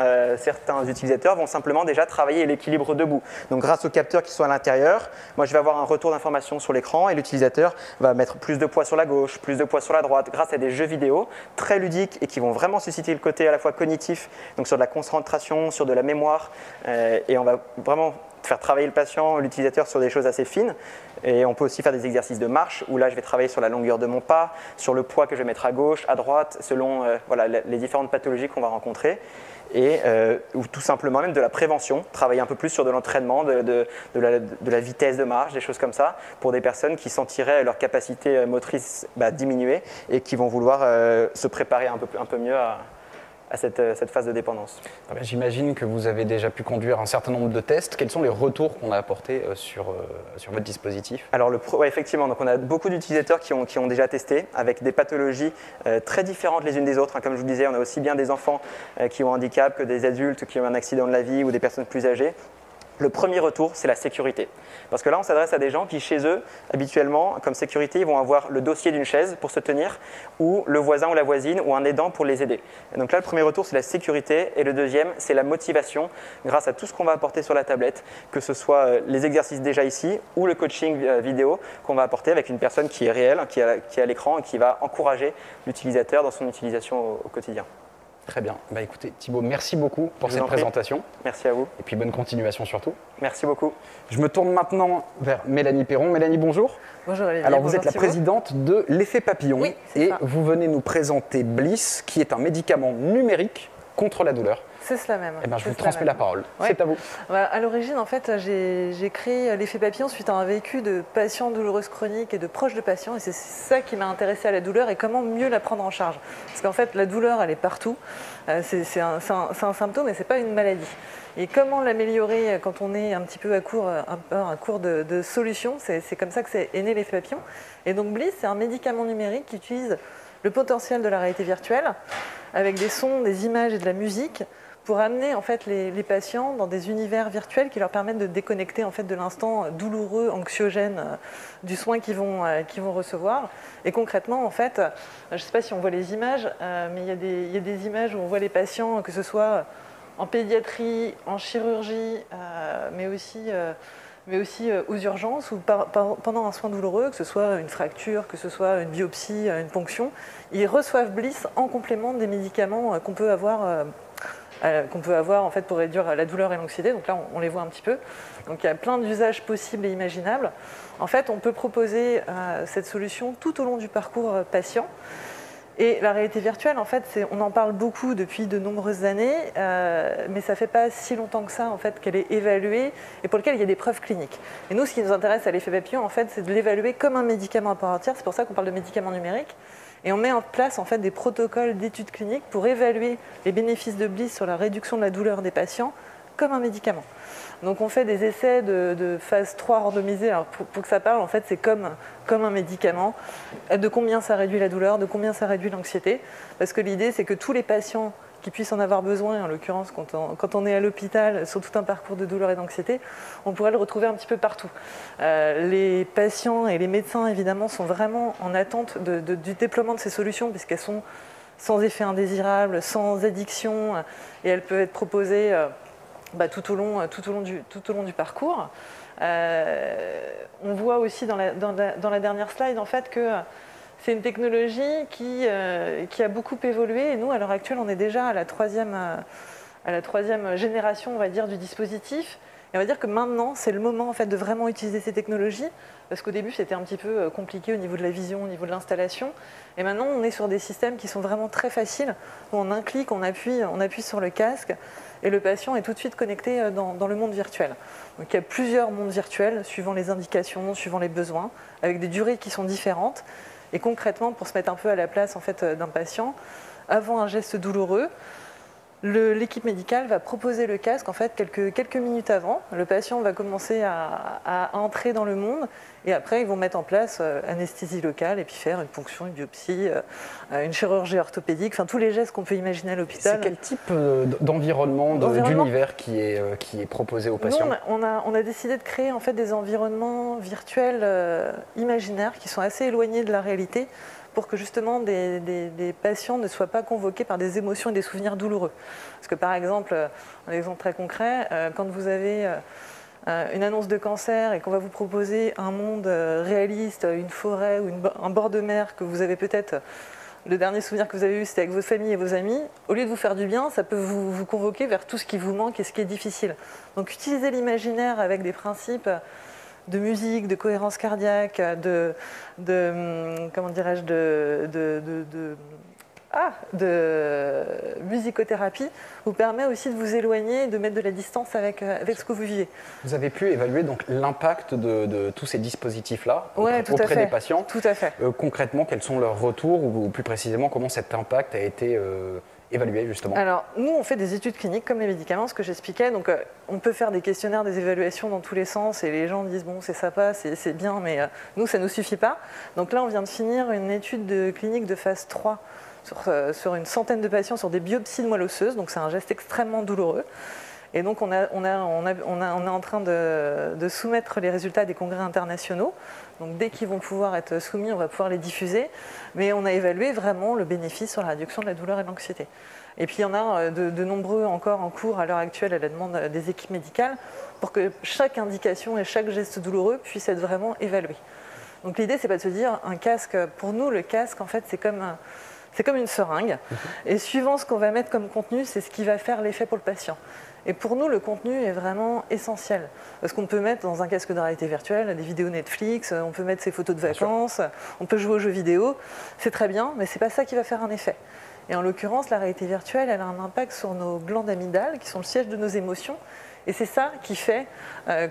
utilisateurs vont simplement déjà travailler l'équilibre debout. Donc, grâce aux capteurs qui sont à l'intérieur, moi, je vais avoir un retour d'information sur l'écran et l'utilisateur va mettre plus de poids sur la gauche, plus de poids sur la droite, grâce à des jeux vidéo très ludiques et qui vont vraiment susciter le côté à la fois cognitif, donc sur de la concentration, sur de la mémoire, et on va vraiment faire travailler le patient, l'utilisateur sur des choses assez fines. Et on peut aussi faire des exercices de marche où là je vais travailler sur la longueur de mon pas, sur le poids que je vais mettre à gauche, à droite, selon les différentes pathologies qu'on va rencontrer. Ou tout simplement même de la prévention, travailler un peu plus sur de l'entraînement, de la vitesse de marche, des choses comme ça, pour des personnes qui sentiraient leur capacité motrice diminuer et qui vont vouloir se préparer un peu mieux cette phase de dépendance. J'imagine que vous avez déjà pu conduire un certain nombre de tests. Quels sont les retours qu'on a apportés sur votre dispositif? Alors, effectivement, donc on a beaucoup d'utilisateurs qui ont déjà testé avec des pathologies très différentes les unes des autres. Comme je vous disais, on a aussi bien des enfants qui ont un handicap que des adultes qui ont un accident de la vie ou des personnes plus âgées. Le premier retour, c'est la sécurité. Parce que là, on s'adresse à des gens qui, chez eux, habituellement, comme sécurité, ils vont avoir le dossier d'une chaise pour se tenir, ou le voisin ou la voisine, ou un aidant pour les aider. Et donc là, le premier retour, c'est la sécurité, et le deuxième, c'est la motivation, grâce à tout ce qu'on va apporter sur la tablette, que ce soit les exercices déjà ici, ou le coaching vidéo qu'on va apporter avec une personne qui est réelle, qui est à l'écran, et qui va encourager l'utilisateur dans son utilisation au quotidien. Très bien. Écoutez, Thibaut, merci beaucoup pour cette présentation. Merci à vous. Et puis bonne continuation surtout. Merci beaucoup. Je me tourne maintenant vers Mélanie Perron. Mélanie, bonjour. Bonjour Olivier. Alors vous Bonjour, êtes la Thibaut. présidente de l'effet papillon Oui, c'est et ça. vous venez nous présenter Bliss, qui est un médicament numérique contre la douleur. C'est cela même. Eh bien, je C'est vous cela transmets même. la parole. Ouais. C'est à vous. Voilà, à l'origine, en fait, j'ai créé l'effet papillon suite à un vécu de patients douloureuses chroniques et de proches de patients. Et c'est ça qui m'a intéressée à la douleur et comment mieux la prendre en charge. Parce qu'en fait, la douleur, elle est partout. C'est un symptôme, mais ce n'est pas une maladie. Et comment l'améliorer quand on est un petit peu à court de solutions, c'est comme ça que est né l'effet papillon. Et donc Bliss, c'est un médicament numérique qui utilise le potentiel de la réalité virtuelle avec des sons, des images et de la musique pour amener en fait les patients dans des univers virtuels qui leur permettent de déconnecter en fait de l'instant douloureux, anxiogène du soin qu'ils vont recevoir. Et concrètement, en fait, je ne sais pas si on voit les images, mais il y a des images où on voit les patients, que ce soit en pédiatrie, en chirurgie, mais aussi aux urgences ou pendant un soin douloureux, que ce soit une fracture, que ce soit une biopsie, une ponction, ils reçoivent Bliss en complément des médicaments qu'on peut avoir en fait pour réduire la douleur et l'anxiété. Donc là, on les voit un petit peu. Donc il y a plein d'usages possibles et imaginables. En fait, on peut proposer cette solution tout au long du parcours patient. Et la réalité virtuelle, en fait, on en parle beaucoup depuis de nombreuses années, mais ça ne fait pas si longtemps que ça, en fait, qu'elle est évaluée et pour laquelle il y a des preuves cliniques. Et nous, ce qui nous intéresse à l'effet papillon, en fait, c'est de l'évaluer comme un médicament à part entière. C'est pour ça qu'on parle de médicament numérique. Et on met en place en fait, des protocoles d'études cliniques pour évaluer les bénéfices de Bliss sur la réduction de la douleur des patients comme un médicament. Donc on fait des essais de phase 3 randomisés. Alors pour que ça parle, en fait, c'est comme un médicament. De combien ça réduit la douleur, de combien ça réduit l'anxiété. Parce que l'idée, c'est que tous les patients qui puissent en avoir besoin, en l'occurrence quand on est à l'hôpital sur tout un parcours de douleur et d'anxiété, on pourrait le retrouver un petit peu partout. Les patients et les médecins, évidemment, sont vraiment en attente du déploiement de ces solutions, puisqu'elles sont sans effet indésirable, sans addiction, et elles peuvent être proposées tout au long du parcours. On voit aussi dans la dernière slide, en fait, que c'est une technologie qui a beaucoup évolué. Et nous, à l'heure actuelle, on est déjà à la troisième génération, on va dire, du dispositif. Et on va dire que maintenant, c'est le moment en fait, de vraiment utiliser ces technologies. Parce qu'au début, c'était un petit peu compliqué au niveau de la vision, au niveau de l'installation. Et maintenant, on est sur des systèmes qui sont vraiment très faciles. Où en un clic, on appuie sur le casque. Et le patient est tout de suite connecté dans le monde virtuel. Donc il y a plusieurs mondes virtuels, suivant les indications, suivant les besoins, avec des durées qui sont différentes. Et concrètement, pour se mettre un peu à la place en fait, d'un patient, avant un geste douloureux, l'équipe médicale va proposer le casque en fait, quelques minutes avant. Le patient va commencer à entrer dans le monde et après ils vont mettre en place anesthésie locale et puis faire une ponction, une biopsie, une chirurgie orthopédique, enfin tous les gestes qu'on peut imaginer à l'hôpital. C'est quel type d'environnement, d'univers qui est proposé aux patients? Nous, on a décidé de créer en fait, des environnements virtuels imaginaires qui sont assez éloignés de la réalité, pour que justement des patients ne soient pas convoqués par des émotions et des souvenirs douloureux. Parce que par exemple, un exemple très concret, quand vous avez une annonce de cancer et qu'on va vous proposer un monde réaliste, une forêt ou un bord de mer que vous avez peut-être... Le dernier souvenir que vous avez eu, c'était avec votre famille et vos amis. Au lieu de vous faire du bien, ça peut vous convoquer vers tout ce qui vous manque et ce qui est difficile. Donc utilisez l'imaginaire avec des principes de musique, de cohérence cardiaque, de musicothérapie, vous permet aussi de vous éloigner et de mettre de la distance avec ce que vous vivez. Vous avez pu évaluer donc l'impact de tous ces dispositifs-là Ouais, auprès des patients. Tout à fait. Concrètement, quels sont leurs retours ou plus précisément comment cet impact a été évaluer justement? Alors, nous, on fait des études cliniques comme les médicaments, ce que j'expliquais. Donc, on peut faire des questionnaires, des évaluations dans tous les sens, et les gens disent, bon, c'est sympa, c'est bien, mais nous, ça ne nous suffit pas. Donc là, on vient de finir une étude clinique de phase 3 sur une centaine de patients sur des biopsies de moelle osseuse. Donc, c'est un geste extrêmement douloureux. Et donc, on est en train de soumettre les résultats des congrès internationaux. Donc, dès qu'ils vont pouvoir être soumis, on va pouvoir les diffuser. Mais on a évalué vraiment le bénéfice sur la réduction de la douleur et de l'anxiété. Et puis, il y en a de nombreux encore en cours à l'heure actuelle à la demande des équipes médicales pour que chaque indication et chaque geste douloureux puisse être vraiment évalué. Donc, l'idée, c'est pas de se dire un casque. Pour nous, le casque, en fait, c'est comme une seringue. Et suivant ce qu'on va mettre comme contenu, c'est ce qui va faire l'effet pour le patient. Et pour nous, le contenu est vraiment essentiel. Parce qu'on peut mettre dans un casque de réalité virtuelle des vidéos Netflix, on peut mettre ses photos de vacances, on peut jouer aux jeux vidéo. C'est très bien, mais ce n'est pas ça qui va faire un effet. Et en l'occurrence, la réalité virtuelle, elle a un impact sur nos glandes amygdales, qui sont le siège de nos émotions. Et c'est ça qui fait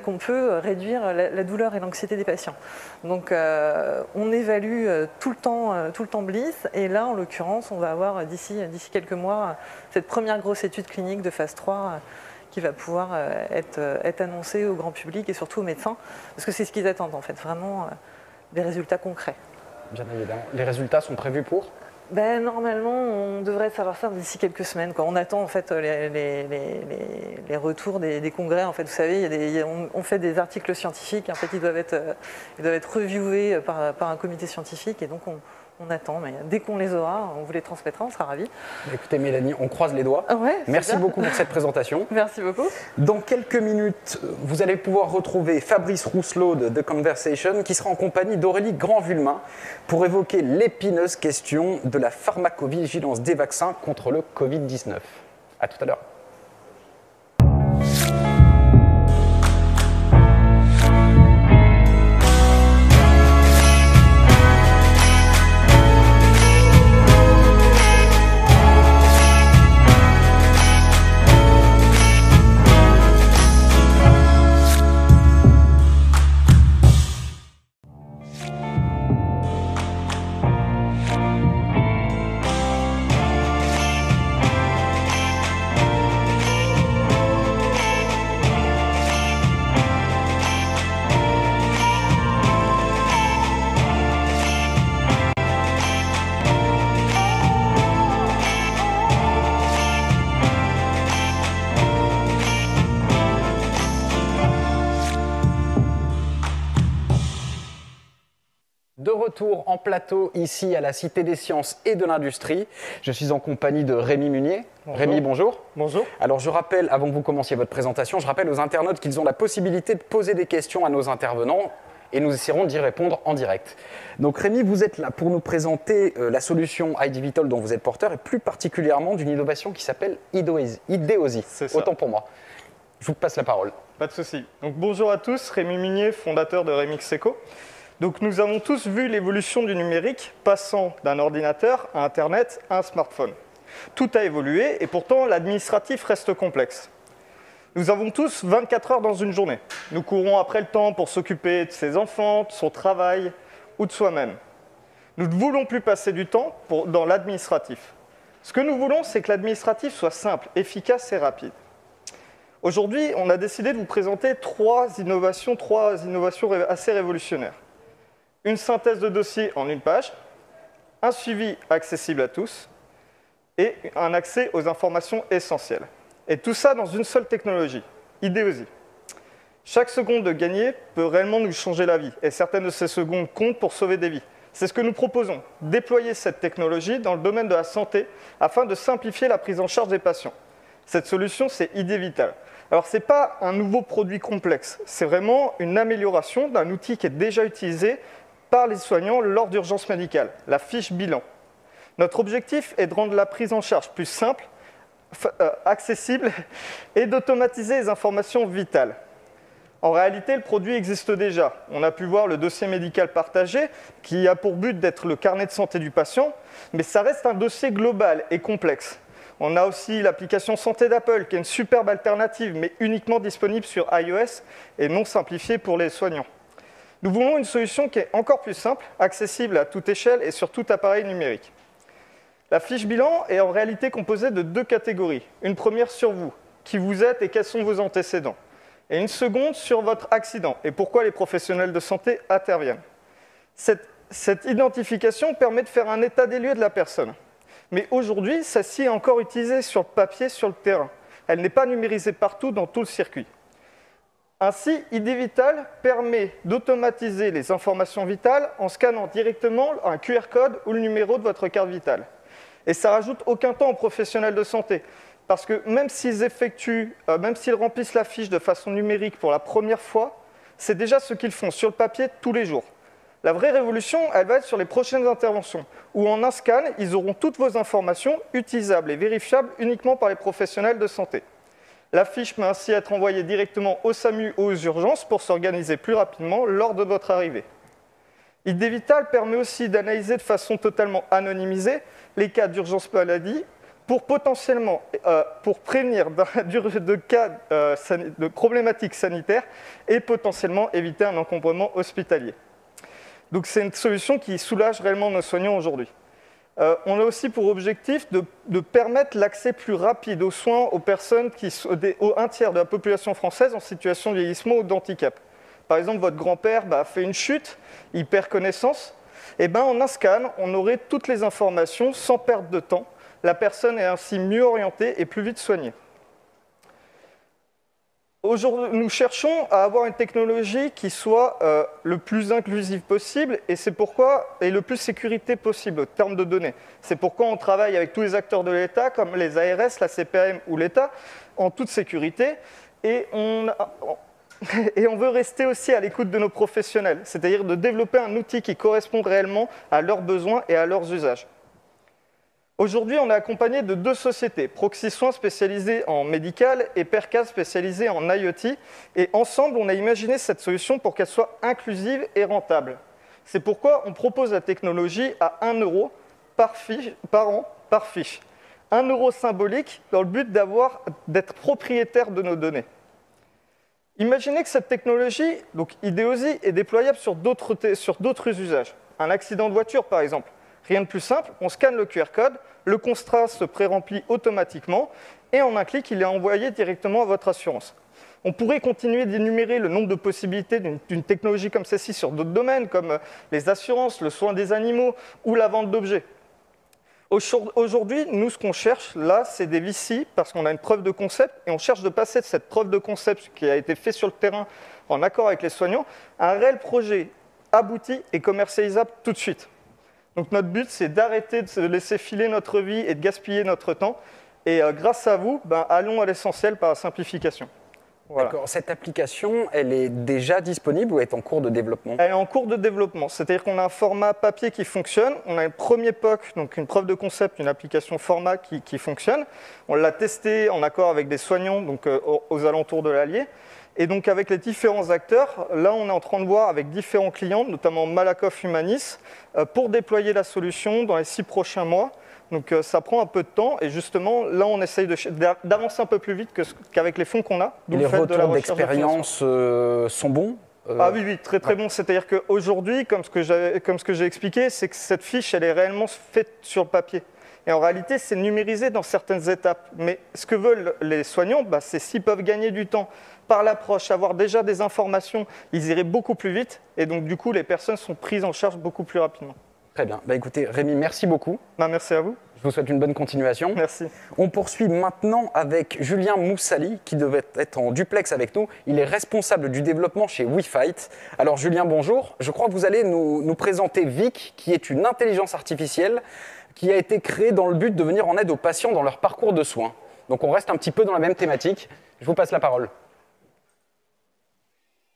qu'on peut réduire la douleur et l'anxiété des patients. Donc on évalue tout le temps Bliss. Et là, en l'occurrence, on va avoir d'ici quelques mois cette première grosse étude clinique de phase 3 qui va pouvoir être annoncée au grand public et surtout aux médecins. Parce que c'est ce qu'ils attendent en fait, vraiment des résultats concrets. Bien évidemment. Les résultats sont prévus pour ? Normalement, on devrait savoir ça d'ici quelques semaines. On attend en fait les retours des congrès. En fait, vous savez, on fait des articles scientifiques. En fait, ils doivent être reviewés par un comité scientifique, et donc on attend. Mais dès qu'on les aura, on vous les transmettra. On sera ravis. Écoutez, Mélanie, on croise les doigts. Ouais, merci beaucoup pour cette présentation. Merci beaucoup. Dans quelques minutes, vous allez pouvoir retrouver Fabrice Rousselot de The Conversation, qui sera en compagnie d'Aurélie Grand-Vulmain pour évoquer l'épineuse question de la pharmacovigilance des vaccins contre le Covid-19. À tout à l'heure. De retour en plateau ici à la Cité des Sciences et de l'Industrie. Je suis en compagnie de Rémi Munier. Bonjour. Rémi, bonjour. Bonjour. Alors je rappelle, avant que vous commenciez votre présentation, je rappelle aux internautes qu'ils ont la possibilité de poser des questions à nos intervenants et nous essaierons d'y répondre en direct. Donc Rémi, vous êtes là pour nous présenter la solution iDivital dont vous êtes porteur et plus particulièrement d'une innovation qui s'appelle Ideosi. C'est ça. Autant pour moi. Je vous passe la parole. Pas de souci. Donc bonjour à tous, Rémi Munier, fondateur de Remix Eco. Donc nous avons tous vu l'évolution du numérique passant d'un ordinateur à Internet à un smartphone. Tout a évolué et pourtant l'administratif reste complexe. Nous avons tous 24 heures dans une journée. Nous courons après le temps pour s'occuper de ses enfants, de son travail ou de soi-même. Nous ne voulons plus passer du temps dans l'administratif. Ce que nous voulons, c'est que l'administratif soit simple, efficace et rapide. Aujourd'hui, on a décidé de vous présenter trois innovations assez révolutionnaires. Une synthèse de dossier en une page, un suivi accessible à tous et un accès aux informations essentielles. Et tout ça dans une seule technologie, Ideosi. Chaque seconde de gagner peut réellement nous changer la vie et certaines de ces secondes comptent pour sauver des vies. C'est ce que nous proposons, déployer cette technologie dans le domaine de la santé afin de simplifier la prise en charge des patients. Cette solution, c'est Idevital. Alors, ce n'est pas un nouveau produit complexe, c'est vraiment une amélioration d'un outil qui est déjà utilisé par les soignants lors d'urgences médicales, la fiche bilan. Notre objectif est de rendre la prise en charge plus simple, accessible et d'automatiser les informations vitales. En réalité, le produit existe déjà. On a pu voir le dossier médical partagé qui a pour but d'être le carnet de santé du patient, mais ça reste un dossier global et complexe. On a aussi l'application santé d'Apple qui est une superbe alternative, mais uniquement disponible sur iOS et non simplifiée pour les soignants. Nous voulons une solution qui est encore plus simple, accessible à toute échelle et sur tout appareil numérique. La fiche bilan est en réalité composée de 2 catégories. Une première sur vous, qui vous êtes et quels sont vos antécédents. Et une seconde sur votre accident et pourquoi les professionnels de santé interviennent. Cette identification permet de faire un état des lieux de la personne. Mais aujourd'hui, celle-ci est encore utilisée sur le papier, sur le terrain. Elle n'est pas numérisée partout dans tout le circuit. Ainsi, ID Vital permet d'automatiser les informations vitales en scannant directement un QR code ou le numéro de votre carte vitale. Et ça ne rajoute aucun temps aux professionnels de santé. Parce que même s'ils remplissent la fiche de façon numérique pour la première fois, c'est déjà ce qu'ils font sur le papier tous les jours. La vraie révolution, elle va être sur les prochaines interventions, où en un scan, ils auront toutes vos informations utilisables et vérifiables uniquement par les professionnels de santé. La fiche peut ainsi être envoyée directement au SAMU ou aux urgences pour s'organiser plus rapidement lors de votre arrivée. ID Vital permet aussi d'analyser de façon totalement anonymisée les cas d'urgence maladie pour prévenir de cas de problématiques sanitaires et potentiellement éviter un encombrement hospitalier. Donc c'est une solution qui soulage réellement nos soignants aujourd'hui. On a aussi pour objectif de permettre l'accès plus rapide aux soins aux personnes aux 1/3 de la population française en situation de vieillissement ou d'handicap. Par exemple, votre grand-père fait une chute, il perd connaissance, et en un scan, on aurait toutes les informations sans perte de temps. La personne est ainsi mieux orientée et plus vite soignée. Aujourd'hui, nous cherchons à avoir une technologie qui soit le plus inclusive possible et le plus sécurité possible en termes de données. C'est pourquoi on travaille avec tous les acteurs de l'État, comme les ARS, la CPAM ou l'État, en toute sécurité. Et on veut rester aussi à l'écoute de nos professionnels, c'est-à-dire de développer un outil qui correspond réellement à leurs besoins et à leurs usages. Aujourd'hui, on est accompagné de 2 sociétés, Proxy Soins spécialisée en médical et Percas spécialisée en IoT. Et ensemble, on a imaginé cette solution pour qu'elle soit inclusive et rentable. C'est pourquoi on propose la technologie à 1 € par an par fiche. 1 € symbolique dans le but d'être propriétaire de nos données. Imaginez que cette technologie, donc Ideosi, est déployable sur d'autres usages. Un accident de voiture, par exemple. Rien de plus simple, on scanne le QR code, le contrat se pré-remplit automatiquement et en un clic, il est envoyé directement à votre assurance. On pourrait continuer d'énumérer le nombre de possibilités d'une technologie comme celle-ci sur d'autres domaines, comme les assurances, le soin des animaux ou la vente d'objets. Aujourd'hui, nous, ce qu'on cherche, là, c'est des VC, parce qu'on a une preuve de concept, et on cherche de passer de cette preuve de concept qui a été faite sur le terrain en accord avec les soignants, à un réel projet abouti et commercialisable tout de suite. Donc notre but, c'est d'arrêter de se laisser filer notre vie et de gaspiller notre temps. Et grâce à vous, allons à l'essentiel par la simplification. Voilà. D'accord. Cette application, elle est déjà disponible ou est en cours de développement? Elle est en cours de développement. C'est-à-dire qu'on a un format papier qui fonctionne. On a un premier POC, donc une preuve de concept, une application format qui fonctionne. On l'a testé en accord avec des soignants donc, aux alentours de l'Allier. Et donc avec les différents acteurs, là on est en train de voir avec différents clients, notamment Malakoff Humanis, pour déployer la solution dans les 6 prochains mois. Donc ça prend un peu de temps et justement là on essaye d'avancer un peu plus vite qu'avec les fonds qu'on a. Les retours d'expérience sont bons? Ah oui, très bons. C'est-à-dire qu'aujourd'hui, comme ce que j'ai expliqué, c'est que cette fiche elle est réellement faite sur le papier. Et en réalité, c'est numérisé dans certaines étapes. Mais ce que veulent les soignants, c'est s'ils peuvent gagner du temps par l'approche, avoir déjà des informations, ils iraient beaucoup plus vite. Et donc, du coup, les personnes sont prises en charge beaucoup plus rapidement. Très bien. Écoutez, Rémi, merci beaucoup. Merci à vous. Je vous souhaite une bonne continuation. Merci. On poursuit maintenant avec Julien Moussali, qui devait être en duplex avec nous. Il est responsable du développement chez WeFight. Alors, Julien, bonjour. Je crois que vous allez nous présenter Vic, qui est une intelligence artificielle qui a été créée dans le but de venir en aide aux patients dans leur parcours de soins. Donc, on reste un petit peu dans la même thématique. Je vous passe la parole.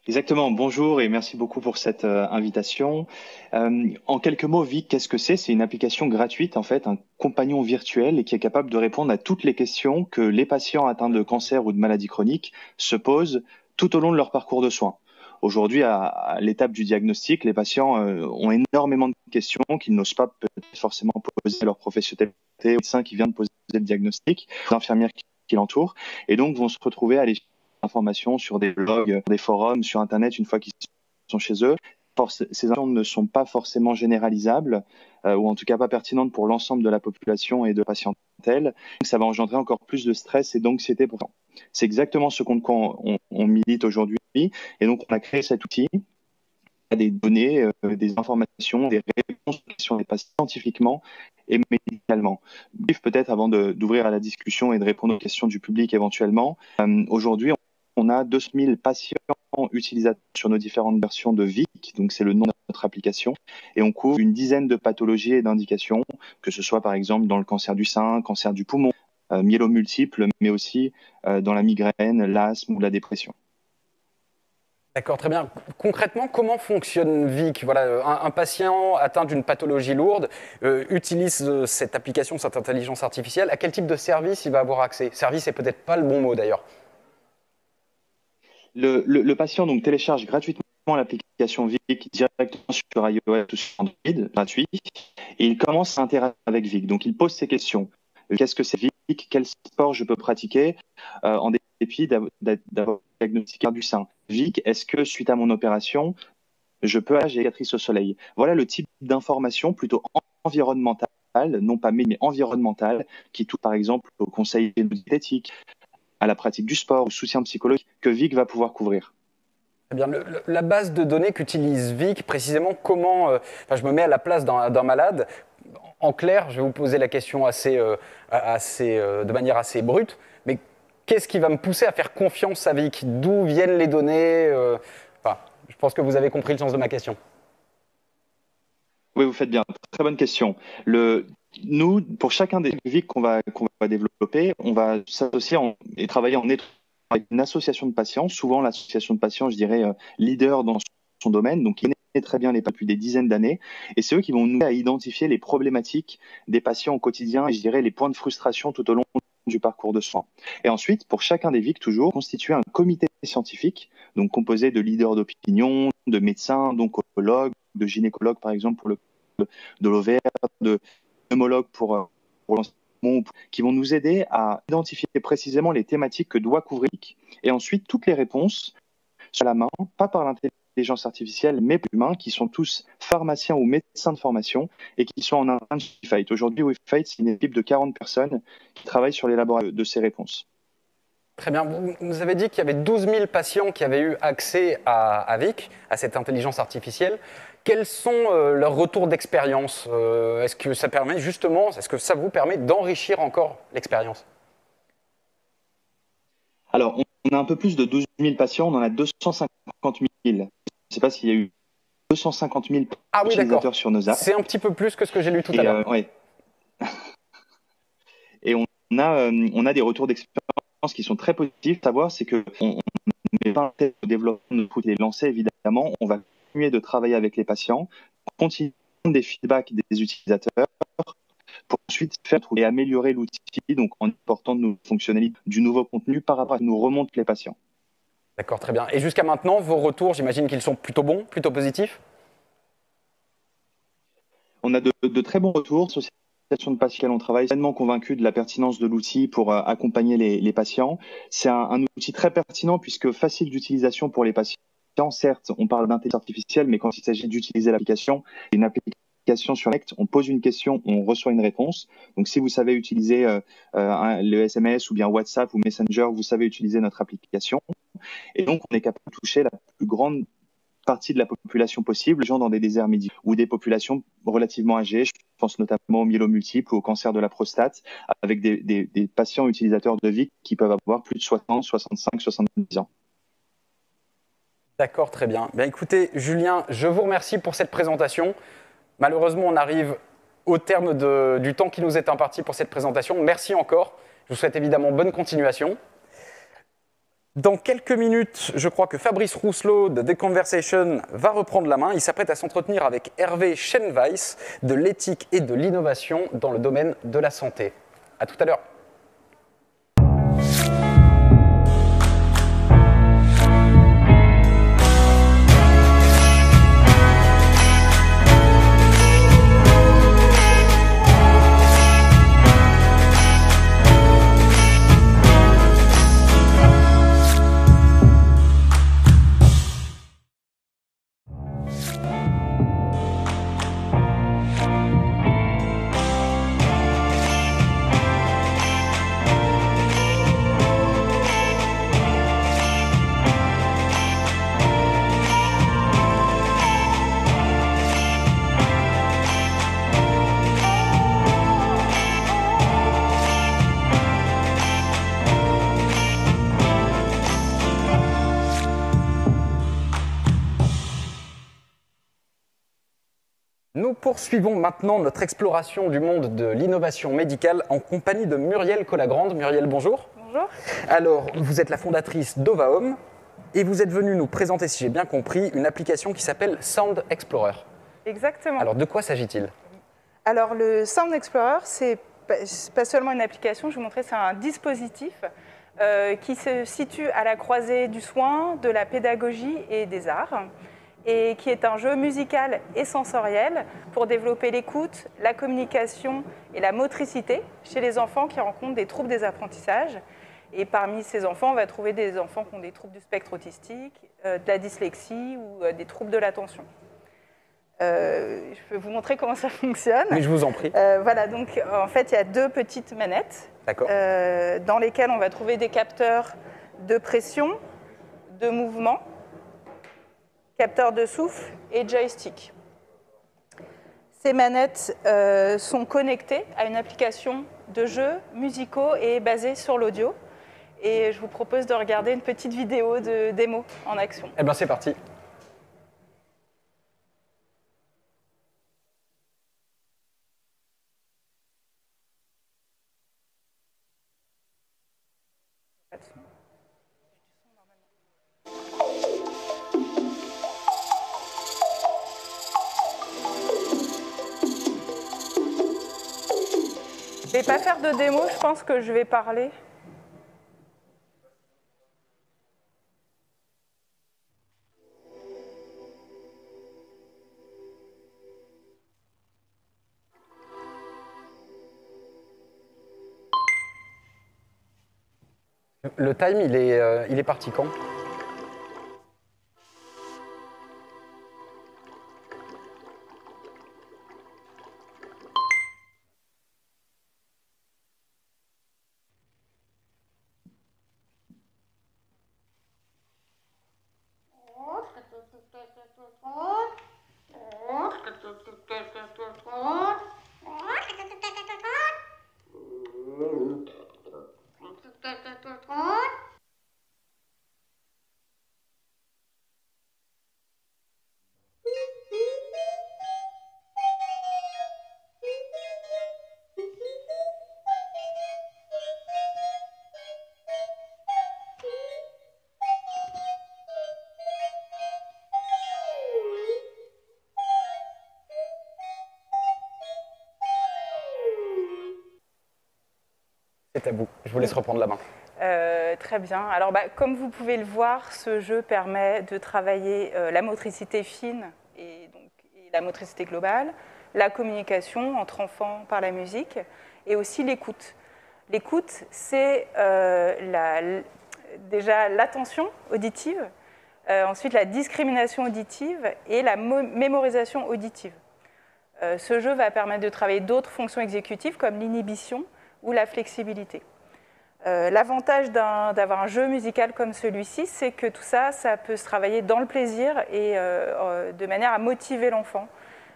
Exactement, bonjour et merci beaucoup pour cette invitation. En quelques mots, Vic, qu'est-ce que c'est? C'est une application gratuite, en fait, un compagnon virtuel et qui est capable de répondre à toutes les questions que les patients atteints de cancer ou de maladies chroniques se posent tout au long de leur parcours de soins. Aujourd'hui, à l'étape du diagnostic, les patients ont énormément de questions qu'ils n'osent pas peut-être forcément poser à leur professionnel, au médecin qui vient de poser le diagnostic, aux infirmières qui l'entourent, et donc vont se retrouver à aller informations sur des blogs, des forums, sur Internet une fois qu'ils sont chez eux. ces informations ne sont pas forcément généralisables, ou en tout cas pas pertinentes pour l'ensemble de la population et de la patientèle. Donc, ça va engendrer encore plus de stress et d'anxiété pour ça. C'est exactement ce qu'on milite aujourd'hui. Et donc, on a créé cet outil. Il y a des données, des informations, des réponses aux questions des patients scientifiquement et médicalement. Peut-être avant d'ouvrir à la discussion et de répondre aux questions du public éventuellement, aujourd'hui, on a 200 000 patients utilisateurs sur nos différentes versions de VIC, donc c'est le nom de notre application, et on couvre une dizaine de pathologies et d'indications, que ce soit par exemple dans le cancer du sein, cancer du poumon, myélomultiple, mais aussi dans la migraine, l'asthme ou la dépression. D'accord, très bien. Concrètement, comment fonctionne VIC? Voilà, un patient atteint d'une pathologie lourde utilise cette application, cette intelligence artificielle. À quel type de service il va avoir accès? Service n'est peut-être pas le bon mot d'ailleurs. Le patient donc télécharge gratuitement l'application VIC directement sur iOS ou sur Android, gratuit, et il commence à interagir avec VIC. Donc il pose ses questions. Qu'est-ce que c'est VIC? Quel sport je peux pratiquer en dépit d'avoir diagnostiqué du sein? VIC, est-ce que suite à mon opération, je peux aller cicatrice au soleil? Voilà le type d'information plutôt environnementale, non pas mais environnementale, qui touche par exemple au conseil diététique, à la pratique du sport, au soutien psychologique, que VIC va pouvoir couvrir. Eh bien, la base de données qu'utilise VIC, précisément, comment je me mets à la place d'un malade. En clair, je vais vous poser la question de manière assez brute, mais qu'est-ce qui va me pousser à faire confiance à VIC? D'où viennent les données? Je pense que vous avez compris le sens de ma question. Oui, vous faites bien. Très bonne question. Nous, pour chacun des VIC qu'on va développer, on va s'associer et travailler en étroit avec une association de patients, souvent l'association de patients, je dirais, leader dans son domaine, donc qui connaît très bien les patients depuis des dizaines d'années, et c'est eux qui vont nous aider à identifier les problématiques des patients au quotidien et je dirais les points de frustration tout au long du parcours de soins. Et ensuite, pour chacun des VIC, toujours, constituer un comité scientifique, donc composé de leaders d'opinion, de médecins, d'oncologues, de gynécologues par exemple pour de l'ovaire, de pneumologues pour l'enseignement, qui vont nous aider à identifier précisément les thématiques que doit couvrir VIC. Et ensuite, toutes les réponses sur la main, pas par l'intelligence artificielle, mais par l'humain, qui sont tous pharmaciens ou médecins de formation et qui sont en interne chez WeFight. Aujourd'hui, WeFight, c'est une équipe de 40 personnes qui travaillent sur l'élaboration de ces réponses. Très bien. Vous avez dit qu'il y avait 12 000 patients qui avaient eu accès à VIC, à cette intelligence artificielle. Quels sont leurs retours d'expérience? Est-ce que ça permet justement, est-ce que ça vous permet d'enrichir encore l'expérience? Alors, on a un peu plus de 12 000 patients, on en a 250 000. Je ne sais pas s'il y a eu 250 000 utilisateurs sur nos apps. C'est un petit peu plus que ce que j'ai lu tout à l'heure. Ouais. Et on a des retours d'expérience qui sont très positifs. Savoir, c'est qu'on ne met pas le développement de notre outil lancé, évidemment. On va continuer de travailler avec les patients, continuer des feedbacks des utilisateurs pour ensuite faire et améliorer l'outil, donc en apportant de nouvelles fonctionnalités, du nouveau contenu par rapport à ce que nous remontent les patients. D'accord, très bien. Et jusqu'à maintenant, vos retours, j'imagine qu'ils sont plutôt bons, plutôt positifs? On a de très bons retours. L'association de patients, on travaille pleinement convaincu de la pertinence de l'outil pour accompagner les patients. C'est un outil très pertinent puisque facile d'utilisation pour les patients. Certes, on parle d'intelligence artificielle, mais quand il s'agit d'utiliser l'application, une application sur Connect, on pose une question, on reçoit une réponse. Donc, si vous savez utiliser le SMS ou bien WhatsApp ou Messenger, vous savez utiliser notre application. Et donc, on est capable de toucher la plus grande partie de la population possible, les gens dans des déserts médicaux ou des populations relativement âgées. Je pense notamment aux myélomultiples ou au cancer de la prostate, avec des patients utilisateurs de VIC qui peuvent avoir plus de 60, 65, 70 ans. D'accord, très bien. Bien, écoutez, Julien, je vous remercie pour cette présentation. Malheureusement, on arrive au terme du temps qui nous est imparti pour cette présentation. Merci encore. Je vous souhaite évidemment bonne continuation. Dans quelques minutes, je crois que Fabrice Rousselot de The Conversation va reprendre la main. Il s'apprête à s'entretenir avec Hervé Schenweiss de l'éthique et de l'innovation dans le domaine de la santé. À tout à l'heure. Nous poursuivons maintenant notre exploration du monde de l'innovation médicale en compagnie de Muriel Colagrande. Muriel, bonjour. Bonjour. Alors, vous êtes la fondatrice d'Ovaome et vous êtes venue nous présenter, si j'ai bien compris, une application qui s'appelle Sound Explorer. Exactement. Alors, de quoi s'agit-il? Alors, le Sound Explorer, c'est pas seulement une application, je vais vous montrer, c'est un dispositif qui se situe à la croisée du soin, de la pédagogie et des arts, et qui est un jeu musical et sensoriel pour développer l'écoute, la communication et la motricité chez les enfants qui rencontrent des troubles des apprentissages. Et parmi ces enfants, on va trouver des enfants qui ont des troubles du spectre autistique, de la dyslexie ou des troubles de l'attention. Je peux vous montrer comment ça fonctionne. Mais je vous en prie. Voilà, donc en fait, il y a deux petites manettes dans lesquelles on va trouver des capteurs de pression, de mouvement, capteurs de souffle et joystick. Ces manettes sont connectées à une application de jeux musicaux et basée sur l'audio. Et je vous propose de regarder une petite vidéo de démo en action. Eh bien, c'est parti. Je ne vais pas faire de démo, je pense que je vais parler. Le time, il est parti quand? C'est à vous. Je vous laisse reprendre la main. Très bien. Alors, comme vous pouvez le voir, ce jeu permet de travailler la motricité fine et la motricité globale, la communication entre enfants par la musique et aussi l'écoute. L'écoute, c'est déjà l'attention auditive, ensuite la discrimination auditive et la mémorisation auditive. Ce jeu va permettre de travailler d'autres fonctions exécutives comme l'inhibition ou la flexibilité. L'avantage d'avoir un jeu musical comme celui-ci, c'est que tout ça, ça peut se travailler dans le plaisir et de manière à motiver l'enfant.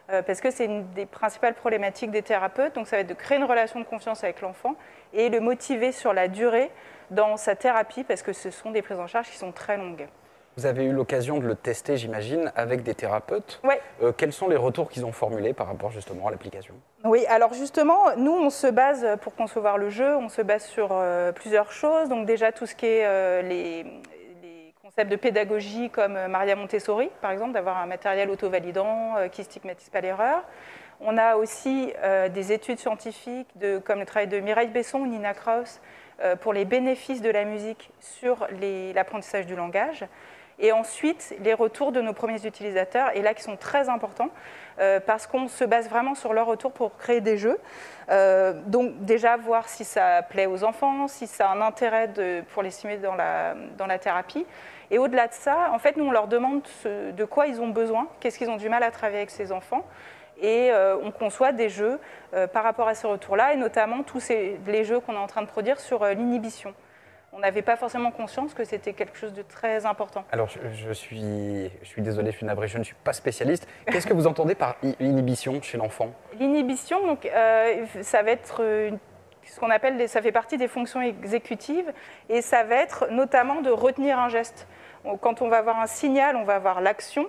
Parce que c'est une des principales problématiques des thérapeutes, donc ça va être de créer une relation de confiance avec l'enfant et le motiver sur la durée dans sa thérapie, parce que ce sont des prises en charge qui sont très longues. Vous avez eu l'occasion de le tester, j'imagine, avec des thérapeutes. Oui. Quels sont les retours qu'ils ont formulés par rapport justement à l'application? Oui, alors justement, nous, on se base, pour concevoir le jeu, on se base sur plusieurs choses. Donc déjà, tout ce qui est les concepts de pédagogie comme Maria Montessori, par exemple, d'avoir un matériel auto-validant qui ne stigmatise pas l'erreur. On a aussi des études scientifiques, comme le travail de Mireille Besson ou Nina Kraus, pour les bénéfices de la musique sur l'apprentissage du langage. Et ensuite, les retours de nos premiers utilisateurs, et là qui sont très importants, parce qu'on se base vraiment sur leurs retours pour créer des jeux. Donc déjà, voir si ça plaît aux enfants, si ça a un intérêt pour les stimuler dans la thérapie. Et au-delà de ça, en fait, nous, on leur demande de quoi ils ont besoin, qu'est-ce qu'ils ont du mal à travailler avec ces enfants. Et on conçoit des jeux par rapport à ces retours-là, et notamment tous les jeux qu'on est en train de produire sur l'inhibition. On n'avait pas forcément conscience que c'était quelque chose de très important. Alors, je suis désolé, je suis navré, je ne suis pas spécialiste. Qu'est-ce que vous entendez par inhibition chez l'enfant? L'inhibition, donc, ça va être ce qu'on appelle, ça fait partie des fonctions exécutives, et ça va être notamment de retenir un geste. Quand on va avoir un signal, on va avoir l'action,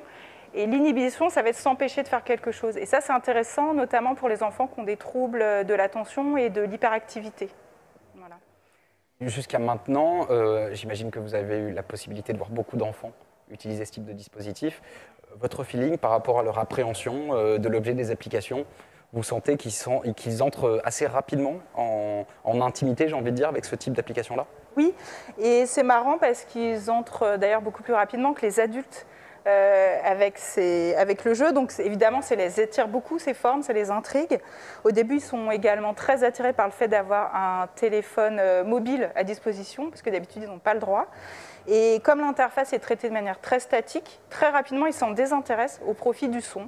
Et l'inhibition, ça va être s'empêcher de faire quelque chose. Et ça, c'est intéressant, notamment pour les enfants qui ont des troubles de l'attention et de l'hyperactivité. Voilà. Jusqu'à maintenant, j'imagine que vous avez eu la possibilité de voir beaucoup d'enfants utiliser ce type de dispositif. Votre feeling par rapport à leur appréhension de l'objet des applications, vous sentez qu'ils entrent assez rapidement en intimité, j'ai envie de dire, avec ce type d'application-là? Oui, et c'est marrant parce qu'ils entrent d'ailleurs beaucoup plus rapidement que les adultes avec le jeu. Donc évidemment, ça les attire beaucoup, ces formes, ça les intrigue. Au début, ils sont également très attirés par le fait d'avoir un téléphone mobile à disposition, parce que d'habitude, ils n'ont pas le droit. Et comme l'interface est traitée de manière très statique, très rapidement, ils s'en désintéressent au profit du son.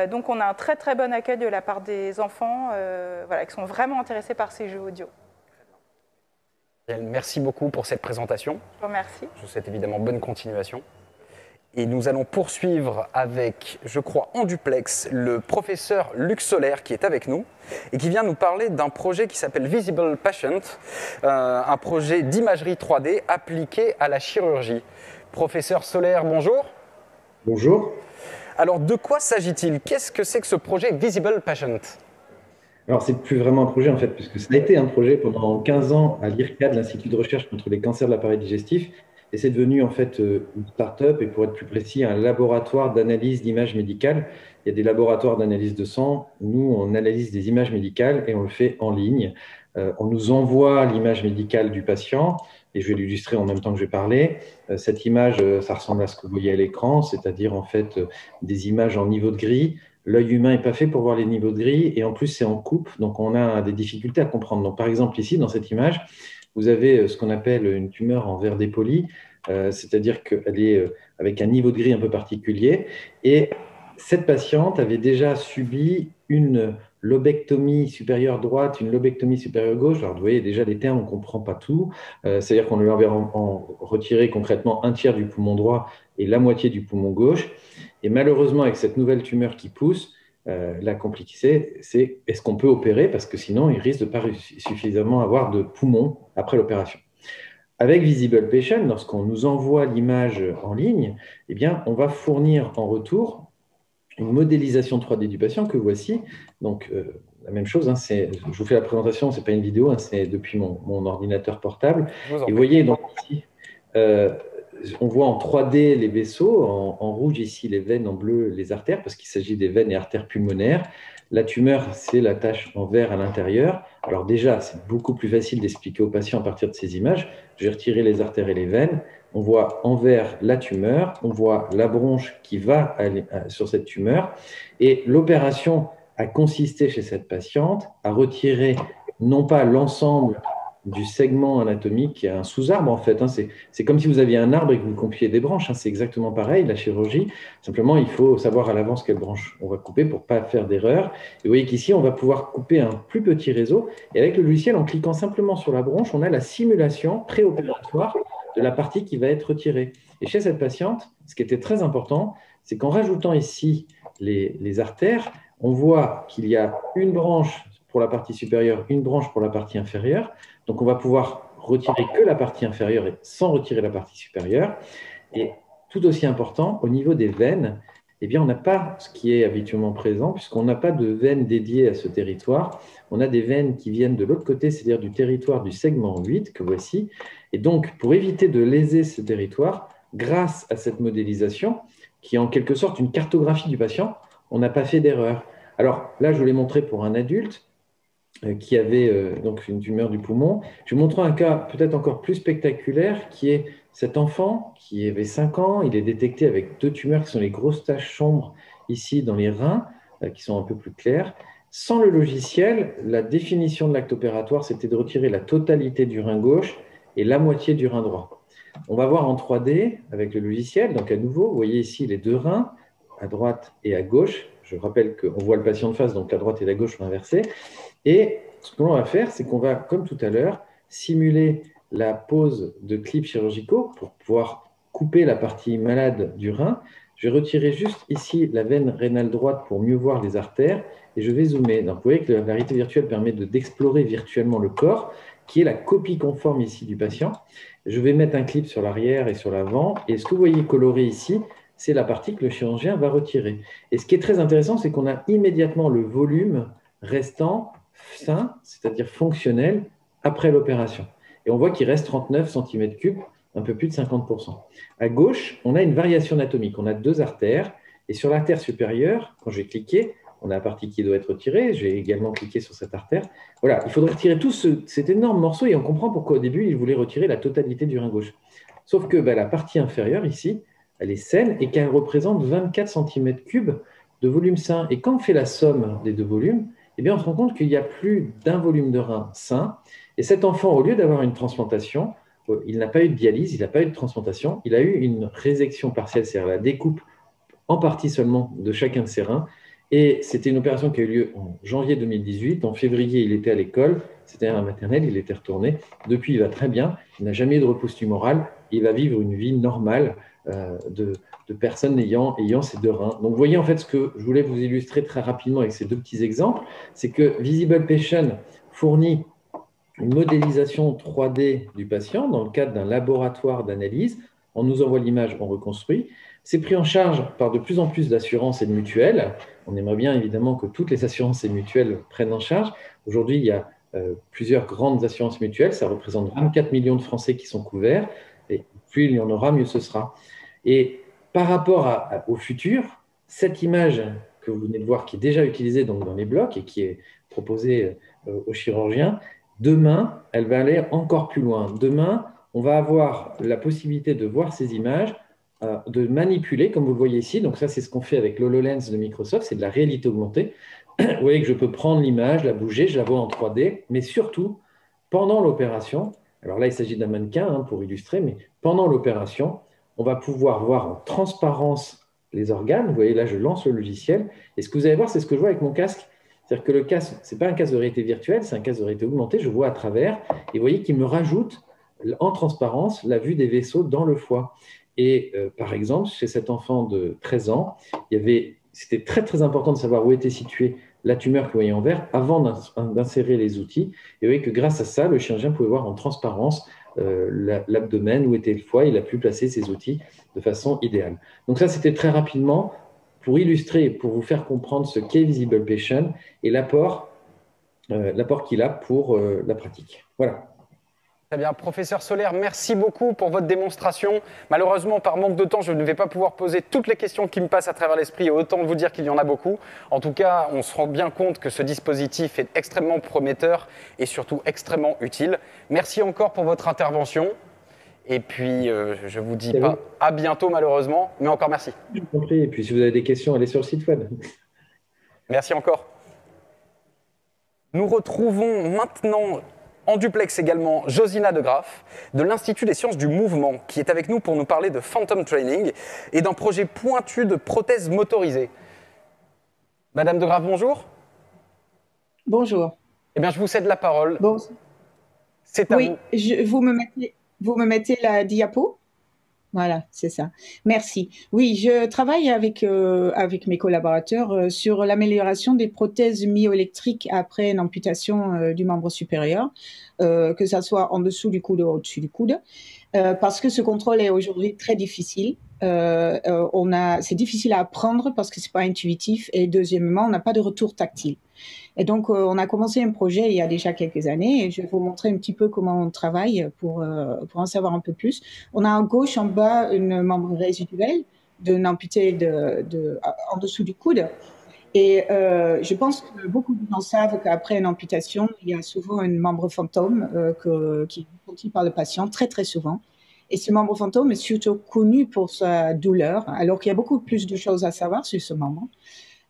Donc on a un très très bon accueil de la part des enfants voilà, qui sont vraiment intéressés par ces jeux audio. Merci beaucoup pour cette présentation. Je vous remercie. Je vous souhaite évidemment bonne continuation. Et nous allons poursuivre avec, je crois, en duplex, le professeur Luc Solaire qui est avec nous et qui vient nous parler d'un projet qui s'appelle Visible Patient, un projet d'imagerie 3D appliqué à la chirurgie. Professeur Solaire, bonjour. Bonjour. Alors, de quoi s'agit-il? Qu'est-ce que c'est que ce projet Visible Patient? Alors, c'est plus vraiment un projet, en fait, puisque ça a été un projet pendant 15 ans à l'IRCAD, l'Institut de recherche contre les cancers de l'appareil digestif, et c'est devenu, en fait, une start-up, et pour être plus précis, un laboratoire d'analyse d'images médicales. Il y a des laboratoires d'analyse de sang. Nous, on analyse des images médicales et on le fait en ligne. On nous envoie l'image médicale du patient, et je vais l'illustrer en même temps que je vais parler. Cette image, ça ressemble à ce que vous voyez à l'écran, c'est-à-dire, en fait, des images en niveau de gris. L'œil humain n'est pas fait pour voir les niveaux de gris et en plus, c'est en coupe, donc on a des difficultés à comprendre. Donc, par exemple, ici, dans cette image, vous avez ce qu'on appelle une tumeur en verre dépoli, c'est-à-dire qu'elle est avec un niveau de gris un peu particulier. Et cette patiente avait déjà subi une lobectomie supérieure droite, une lobectomie supérieure gauche. Alors, vous voyez déjà des termes, on ne comprend pas tout. C'est-à-dire qu'on lui avait retiré concrètement un tiers du poumon droit et la moitié du poumon gauche. Et malheureusement, avec cette nouvelle tumeur qui pousse, la complexité, c'est est-ce qu'on peut opérer? Parce que sinon, il risque de ne pas suffisamment avoir de poumon après l'opération. Avec Visible Patient, lorsqu'on nous envoie l'image en ligne, eh bien, on va fournir en retour une modélisation 3D du patient que voici. Donc, la même chose, hein, je vous fais la présentation, ce n'est pas une vidéo, hein, c'est depuis mon ordinateur portable. Et vous voyez donc ici, on voit en 3D les vaisseaux, en rouge ici les veines, en bleu les artères, parce qu'il s'agit des veines et artères pulmonaires. La tumeur, c'est la tache en vert à l'intérieur. Alors déjà, c'est beaucoup plus facile d'expliquer aux patients à partir de ces images. Je vais retirer les artères et les veines. On voit en vert la tumeur, on voit la bronche qui va aller sur cette tumeur. Et l'opération a consisté chez cette patiente à retirer non pas l'ensemble du segment anatomique qui est un sous-arbre en fait. Hein. C'est comme si vous aviez un arbre et que vous coupiez des branches. Hein. C'est exactement pareil, la chirurgie. Simplement, il faut savoir à l'avance quelle branche on va couper pour ne pas faire d'erreur. Et vous voyez qu'ici, on va pouvoir couper un plus petit réseau. Et avec le logiciel, en cliquant simplement sur la bronche, on a la simulation préopératoire de la partie qui va être retirée. Et chez cette patiente, ce qui était très important, c'est qu'en rajoutant ici les artères, on voit qu'il y a une branche pour la partie supérieure, une branche pour la partie inférieure. Donc, on va pouvoir retirer que la partie inférieure et sans retirer la partie supérieure. Et tout aussi important, au niveau des veines, eh bien, on n'a pas ce qui est habituellement présent, puisqu'on n'a pas de veines dédiées à ce territoire. On a des veines qui viennent de l'autre côté, c'est-à-dire du territoire du segment 8, que voici. Et donc, pour éviter de léser ce territoire, grâce à cette modélisation, qui est en quelque sorte une cartographie du patient, on n'a pas fait d'erreur. Alors là, je vous l'ai montré pour un adulte qui avait donc une tumeur du poumon. Je vais vous montrer un cas peut-être encore plus spectaculaire, qui est cet enfant qui avait 5 ans. Il est détecté avec 2 tumeurs qui sont les grosses taches sombres ici dans les reins, qui sont un peu plus claires. Sans le logiciel, la définition de l'acte opératoire, c'était de retirer la totalité du rein gauche et la moitié du rein droit. On va voir en 3D avec le logiciel. Donc à nouveau, vous voyez ici les 2 reins, à droite et à gauche. Je rappelle qu'on voit le patient de face, donc la droite et la gauche sont inversées. Et ce que l'on va faire, c'est qu'on va, comme tout à l'heure, simuler la pose de clips chirurgicaux pour pouvoir couper la partie malade du rein. Je vais retirer juste ici la veine rénale droite pour mieux voir les artères et je vais zoomer. Donc, vous voyez que la réalité virtuelle permet d'explorer virtuellement le corps, qui est la copie conforme ici du patient. Je vais mettre un clip sur l'arrière et sur l'avant. Et ce que vous voyez coloré ici, c'est la partie que le chirurgien va retirer. Et ce qui est très intéressant, c'est qu'on a immédiatement le volume restant sain, c'est-à-dire fonctionnel, après l'opération. Et on voit qu'il reste 39 cm3, un peu plus de 50%. À gauche, on a une variation anatomique. On a 2 artères. Et sur l'artère supérieure, quand j'ai cliqué, on a la partie qui doit être retirée. J'ai également cliqué sur cette artère. Voilà, il faudrait retirer tout cet énorme morceau. Et on comprend pourquoi au début, il voulait retirer la totalité du rein gauche. Sauf que la partie inférieure, ici, elle est saine et qu'elle représente 24 cm3 de volume sain. Et quand on fait la somme des 2 volumes, eh bien, on se rend compte qu'il y a plus d'un volume de rein sain. Et cet enfant, au lieu d'avoir une transplantation, il n'a pas eu de dialyse, il n'a pas eu de transplantation, il a eu une résection partielle, c'est-à-dire la découpe en partie seulement de chacun de ses reins. Et c'était une opération qui a eu lieu en janvier 2018. En février, il était à l'école, c'était à la maternelle, il était retourné. Depuis, il va très bien, il n'a jamais eu de repousse tumorale, il va vivre une vie normale de personnes ayant ces 2 reins. Donc, vous voyez, en fait, ce que je voulais vous illustrer très rapidement avec ces 2 petits exemples, c'est que Visible Patient fournit une modélisation 3D du patient dans le cadre d'un laboratoire d'analyse. On nous envoie l'image, on reconstruit. C'est pris en charge par de plus en plus d'assurances et de mutuelles. On aimerait bien évidemment que toutes les assurances et mutuelles prennent en charge. Aujourd'hui, il y a plusieurs grandes assurances mutuelles. Ça représente 24 millions de Français qui sont couverts. Et plus il y en aura, mieux ce sera. Et par rapport au futur, cette image que vous venez de voir, qui est déjà utilisée donc dans les blocs et qui est proposée aux chirurgiens, demain, elle va aller encore plus loin. Demain, on va avoir la possibilité de voir ces images, de manipuler, comme vous le voyez ici. Donc ça, c'est ce qu'on fait avec l'HoloLens de Microsoft, c'est de la réalité augmentée. Vous voyez que je peux prendre l'image, la bouger, je la vois en 3D, mais surtout, pendant l'opération, alors là, il s'agit d'un mannequin pour illustrer, mais pendant l'opération, on va pouvoir voir en transparence les organes. Vous voyez, là, je lance le logiciel. Et ce que vous allez voir, c'est ce que je vois avec mon casque. C'est-à-dire que le casque, ce n'est pas un casque de réalité virtuelle, c'est un casque de réalité augmentée. Je vois à travers. Et vous voyez qu'il me rajoute en transparence la vue des vaisseaux dans le foie. Et par exemple, chez cet enfant de 13 ans, c'était très, très important de savoir où était située la tumeur que vous voyez en vert avant d'insérer les outils. Et vous voyez que grâce à ça, le chirurgien pouvait voir en transparence l'abdomen, où était le foie. Il a pu placer ses outils de façon idéale. Donc ça, c'était très rapidement pour illustrer, pour vous faire comprendre ce qu'est Visible Patient et l'apport qu'il a pour la pratique. Voilà. Très bien, professeur Soler, merci beaucoup pour votre démonstration. Malheureusement, par manque de temps, je ne vais pas pouvoir poser toutes les questions qui me passent à travers l'esprit, et autant vous dire qu'il y en a beaucoup. En tout cas, on se rend bien compte que ce dispositif est extrêmement prometteur et surtout extrêmement utile. Merci encore pour votre intervention. Et puis, je ne vous dis pas à bientôt, malheureusement, mais encore merci. Je vous en prie. Et puis, si vous avez des questions, allez sur le site web. Merci encore. Nous retrouvons maintenant en duplex également Josina De Graaf de l'Institut des sciences du mouvement qui est avec nous pour nous parler de Phantom Training et d'un projet pointu de prothèses motorisées. Madame De Graaf, bonjour. Bonjour. Eh bien, je vous cède la parole. Bon. C'est à vous. Vous me mettez la diapo? Voilà, c'est ça. Merci. Oui, je travaille avec mes collaborateurs sur l'amélioration des prothèses myoélectriques après une amputation du membre supérieur, que ça soit en dessous du coude ou au-dessus du coude, parce que ce contrôle est aujourd'hui très difficile. C'est difficile à apprendre parce que c'est pas intuitif, et deuxièmement, on n'a pas de retour tactile. Et donc, on a commencé un projet il y a déjà quelques années, et je vais vous montrer un petit peu comment on travaille pour en savoir un peu plus. On a à gauche, en bas, une membre résiduelle d'un amputé en dessous du coude. Et je pense que beaucoup de gens savent qu'après une amputation, il y a souvent un membre fantôme qui est ressenti par le patient, très très souvent. Et ce membre fantôme est surtout connu pour sa douleur, alors qu'il y a beaucoup plus de choses à savoir sur ce membre.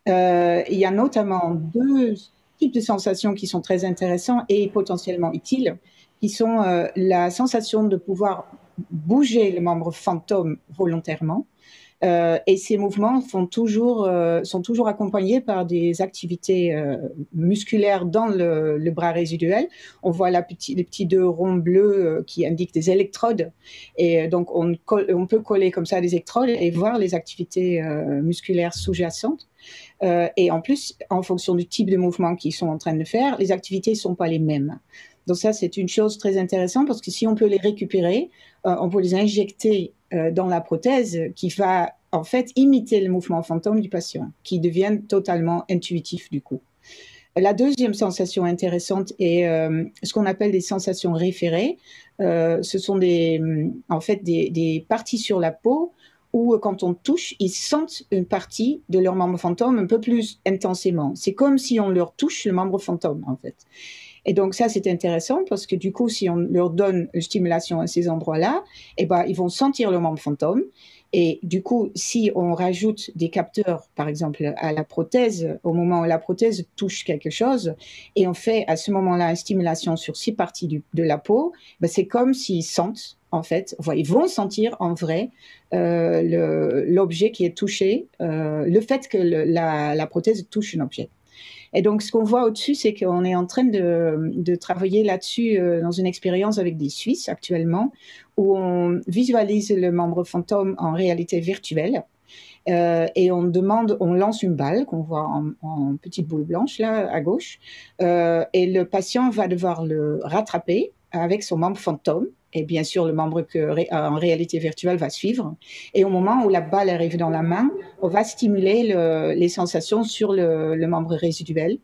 Il y a notamment 2 types de sensations qui sont très intéressants et potentiellement utiles, qui sont la sensation de pouvoir bouger le membre fantôme volontairement. Et ces mouvements sont toujours accompagnés par des activités musculaires dans le bras résiduel. On voit les petits 2 ronds bleus qui indiquent des électrodes. Et donc, on peut coller comme ça des électrodes et voir les activités musculaires sous-jacentes. Et en plus, en fonction du type de mouvement qu'ils sont en train de faire, les activités ne sont pas les mêmes. Donc ça, c'est une chose très intéressante parce que si on peut les récupérer, on peut les injecter dans la prothèse qui va en fait imiter le mouvement fantôme du patient, qui devient totalement intuitif du coup. La deuxième sensation intéressante est ce qu'on appelle des sensations référées. Ce sont en fait des parties sur la peau où, quand on touche, ils sentent une partie de leur membre fantôme un peu plus intensément. C'est comme si on leur touche le membre fantôme, en fait. Et donc ça, c'est intéressant parce que du coup, si on leur donne une stimulation à ces endroits-là, eh ben, ils vont sentir le membre fantôme. Et du coup, si on rajoute des capteurs, par exemple, à la prothèse, au moment où la prothèse touche quelque chose, et on fait à ce moment-là une stimulation sur ces parties de la peau, ben c'est comme s'ils sentent, en fait, enfin, ils vont sentir en vrai l'objet qui est touché, le fait que la prothèse touche un objet. Et donc, ce qu'on voit au-dessus, c'est qu'on est en train de travailler là-dessus dans une expérience avec des Suisses actuellement, où on visualise le membre fantôme en réalité virtuelle. Et on lance une balle qu'on voit en petite boule blanche là à gauche, et le patient va devoir le rattraper avec son membre fantôme. Et bien sûr, le membre en réalité virtuelle va suivre. Et au moment où la balle arrive dans la main, on va stimuler les sensations sur le membre résiduel.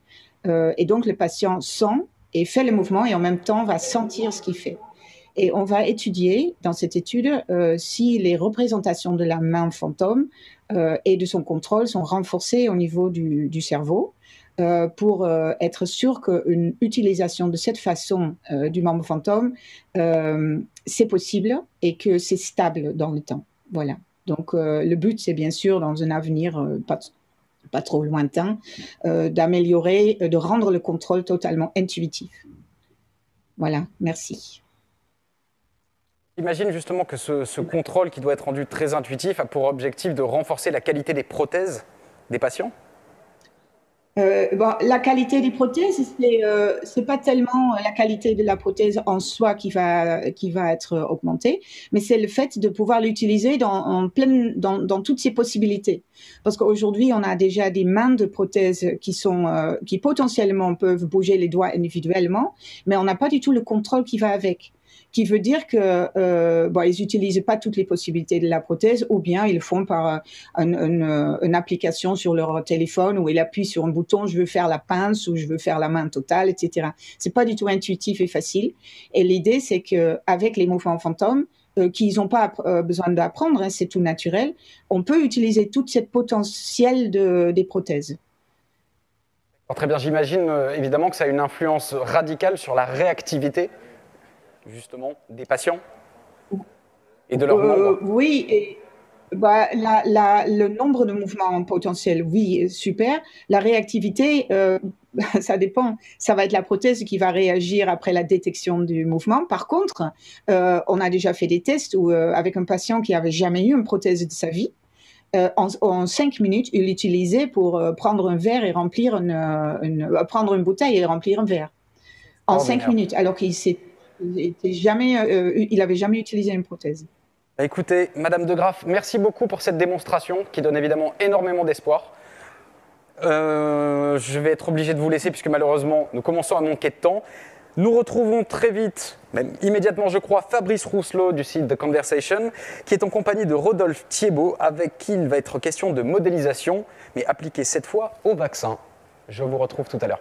Et donc, le patient sent et fait le mouvement et en même temps va sentir ce qu'il fait. Et on va étudier, dans cette étude, si les représentations de la main fantôme et de son contrôle sont renforcées au niveau du cerveau, pour être sûr qu'une utilisation de cette façon du membre fantôme, c'est possible et que c'est stable dans le temps. Voilà. Donc, le but, c'est bien sûr, dans un avenir pas trop lointain, d'améliorer, de rendre le contrôle totalement intuitif. Voilà, merci. J'imagine justement que ce contrôle qui doit être rendu très intuitif a pour objectif de renforcer la qualité des prothèses des patients. La qualité des prothèses, c'est pas tellement la qualité de la prothèse en soi qui va être augmentée, mais c'est le fait de pouvoir l'utiliser dans toutes ses possibilités. Parce qu'aujourd'hui, on a déjà des mains de prothèses qui potentiellement peuvent bouger les doigts individuellement, mais on n'a pas du tout le contrôle qui va avec. Qui veut dire que ils n'utilisent pas toutes les possibilités de la prothèse, ou bien ils le font par une application sur leur téléphone où ils appuient sur un bouton, je veux faire la pince ou je veux faire la main totale, etc. C'est pas du tout intuitif et facile. Et l'idée, c'est qu'avec les mouvements fantômes, qu'ils n'ont pas besoin d'apprendre, c'est tout naturel, on peut utiliser toute cette potentiel des prothèses. Alors, très bien, j'imagine évidemment que ça a une influence radicale sur la réactivité justement des patients et de leur nombre. Oui, et, le nombre de mouvements potentiels, oui, super. La réactivité, ça dépend. Ça va être la prothèse qui va réagir après la détection du mouvement. Par contre, on a déjà fait des tests où, avec un patient qui n'avait jamais eu une prothèse de sa vie, en 5 minutes, il l'utilisait pour prendre un verre et remplir prendre une bouteille et remplir un verre. En 5 minutes, alors qu'il n'avait jamais utilisé une prothèse. Écoutez, Madame De Graaf, merci beaucoup pour cette démonstration qui donne évidemment énormément d'espoir. Je vais être obligé de vous laisser puisque malheureusement nous commençons à manquer de temps. Nous retrouvons très vite, même immédiatement je crois, Fabrice Rousselot du site The Conversation qui est en compagnie de Rodolphe Thiebaud avec qui il va être question de modélisation mais appliquée cette fois au vaccin. Je vous retrouve tout à l'heure.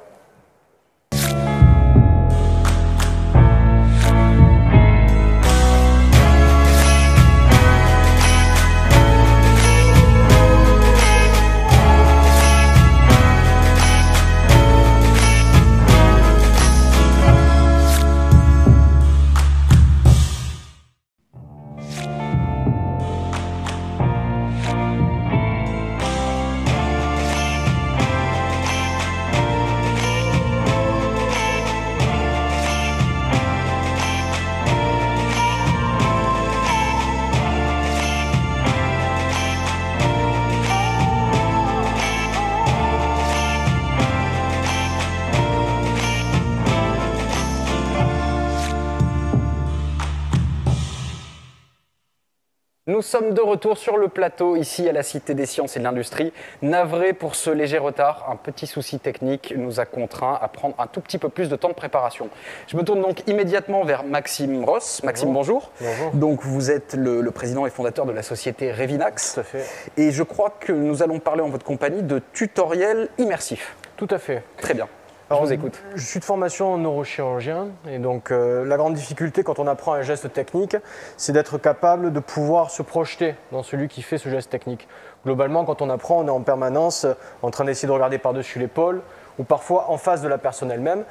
Nous sommes de retour sur le plateau, ici à la Cité des Sciences et de l'Industrie. Navré pour ce léger retard, un petit souci technique nous a contraints à prendre un tout petit peu plus de temps de préparation. Je me tourne donc immédiatement vers Maxime Ross. Maxime, bonjour. Bonjour. Donc vous êtes le président et fondateur de la société Revinax. Tout à fait. Et je crois que nous allons parler en votre compagnie de tutoriels immersifs. Tout à fait. Très bien. Alors, je vous écoute. Je suis de formation neurochirurgien et donc la grande difficulté quand on apprend un geste technique, c'est d'être capable de pouvoir se projeter dans celui qui fait ce geste technique. Globalement, quand on apprend, on est en permanence en train d'essayer de regarder par-dessus l'épaule ou parfois en face de la personne elle-même.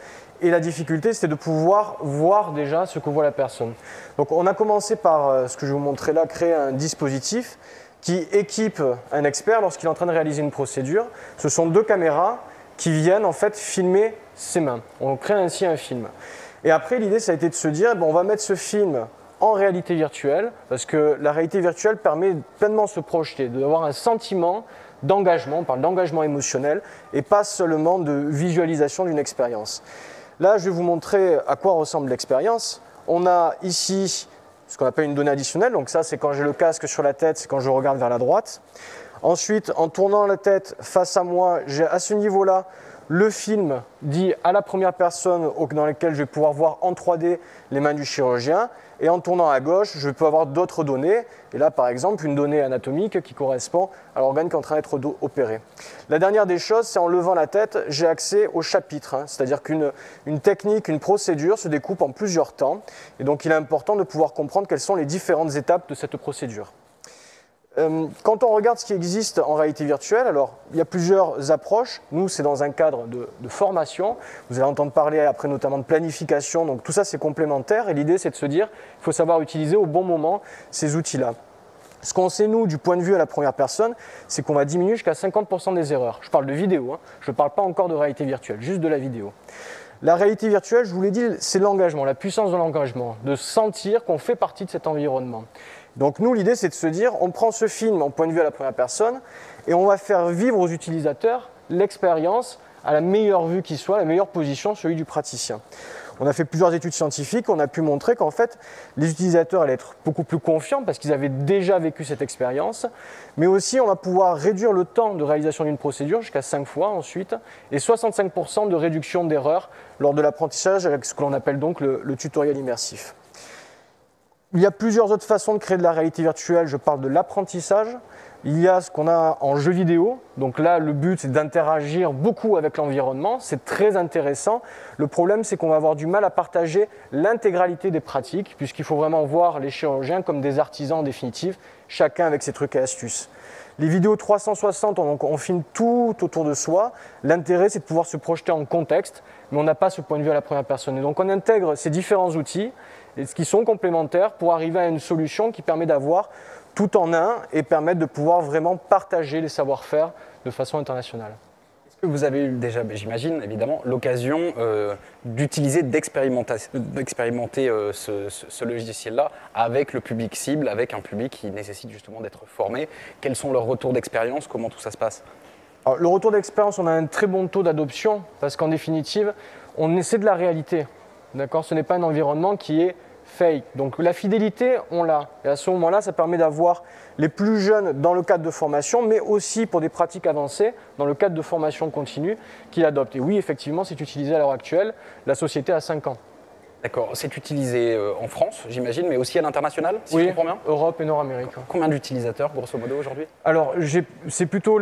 Et la difficulté, c'est de pouvoir voir déjà ce que voit la personne. Donc on a commencé par, ce que je vais vous montrer là, créer un dispositif qui équipe un expert lorsqu'il est en train de réaliser une procédure. Ce sont 2 caméras qui viennent en fait filmer ses mains. On crée ainsi un film. Et après, l'idée, ça a été de se dire, on va mettre ce film en réalité virtuelle, parce que la réalité virtuelle permet pleinement de se projeter, d'avoir un sentiment d'engagement, on parle d'engagement émotionnel, et pas seulement de visualisation d'une expérience. Là, je vais vous montrer à quoi ressemble l'expérience. On a ici ce qu'on appelle une donnée additionnelle, donc ça, c'est quand j'ai le casque sur la tête, c'est quand je regarde vers la droite. Ensuite, en tournant la tête face à moi, j'ai à ce niveau-là le film dit à la première personne dans lequel je vais pouvoir voir en 3D les mains du chirurgien. Et en tournant à gauche, je peux avoir d'autres données. Et là, par exemple, une donnée anatomique qui correspond à l'organe qui est en train d'être opéré. La dernière des choses, c'est en levant la tête, j'ai accès au chapitre. C'est-à-dire qu'une technique, une procédure se découpe en plusieurs temps. Et donc, il est important de pouvoir comprendre quelles sont les différentes étapes de cette procédure. Quand on regarde ce qui existe en réalité virtuelle, alors il y a plusieurs approches. Nous, c'est dans un cadre de formation. Vous allez entendre parler après notamment de planification. Donc tout ça, c'est complémentaire. Et l'idée, c'est de se dire qu'il faut savoir utiliser au bon moment ces outils-là. Ce qu'on sait, nous, du point de vue à la première personne, c'est qu'on va diminuer jusqu'à 50% des erreurs. Je parle de vidéo, je ne parle pas encore de réalité virtuelle, juste de la vidéo. La réalité virtuelle, je vous l'ai dit, c'est l'engagement, la puissance de l'engagement, de sentir qu'on fait partie de cet environnement. Donc nous, l'idée, c'est de se dire, on prend ce film en point de vue à la première personne et on va faire vivre aux utilisateurs l'expérience à la meilleure vue qui soit, la meilleure position, celui du praticien. On a fait plusieurs études scientifiques, on a pu montrer qu'en fait, les utilisateurs allaient être beaucoup plus confiants parce qu'ils avaient déjà vécu cette expérience, mais aussi on va pouvoir réduire le temps de réalisation d'une procédure jusqu'à 5 fois ensuite, et 65% de réduction d'erreurs lors de l'apprentissage avec ce que l'on appelle donc le tutoriel immersif. Il y a plusieurs autres façons de créer de la réalité virtuelle. Je parle de l'apprentissage. Il y a ce qu'on a en jeu vidéo. Donc là, le but, c'est d'interagir beaucoup avec l'environnement. C'est très intéressant. Le problème, c'est qu'on va avoir du mal à partager l'intégralité des pratiques, puisqu'il faut vraiment voir les chirurgiens comme des artisans en définitive, chacun avec ses trucs et astuces. Les vidéos 360, on filme tout autour de soi. L'intérêt, c'est de pouvoir se projeter en contexte, mais on n'a pas ce point de vue à la première personne. Et donc, on intègre ces différents outils qui sont complémentaires pour arriver à une solution qui permet d'avoir tout en un et permettre de pouvoir vraiment partager les savoir-faire de façon internationale. Est-ce que vous avez eu déjà, j'imagine évidemment, l'occasion d'utiliser, d'expérimenter ce logiciel-là avec le public cible, avec un public qui nécessite justement d'être formé? Quels sont leurs retours d'expérience? Comment tout ça se passe? Alors, le retour d'expérience, on a un très bon taux d'adoption parce qu'en définitive, on essaie de la réalité. D'accord, ce n'est pas un environnement qui est fake. Donc la fidélité, on l'a. Et à ce moment-là, ça permet d'avoir les plus jeunes dans le cadre de formation, mais aussi pour des pratiques avancées, dans le cadre de formation continue, qui l'adoptent. Et oui, effectivement, c'est utilisé à l'heure actuelle. La société a 5 ans. D'accord, c'est utilisé en France, j'imagine, mais aussi à l'international, si je comprends bien? Europe et Nord-Amérique. Combien d'utilisateurs, grosso modo, aujourd'hui? Alors, c'est plutôt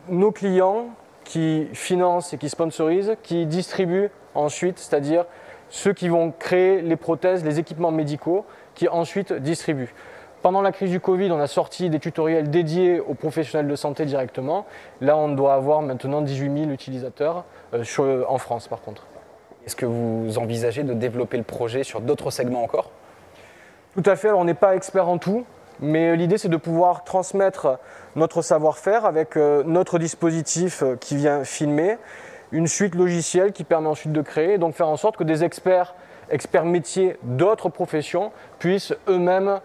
nos clients qui financent et qui sponsorisent, qui distribuent ensuite, c'est-à-dire ceux qui vont créer les prothèses, les équipements médicaux, qui ensuite distribuent. Pendant la crise du Covid, on a sorti des tutoriels dédiés aux professionnels de santé directement. Là, on doit avoir maintenant 18 000 utilisateurs en France, par contre. Est-ce que vous envisagez de développer le projet sur d'autres segments encore? Tout à fait. Alors, on n'est pas expert en tout, mais l'idée, c'est de pouvoir transmettre notre savoir-faire avec notre dispositif qui vient filmer, une suite logicielle qui permet ensuite de créer, et donc faire en sorte que des experts métiers d'autres professions puissent eux-mêmes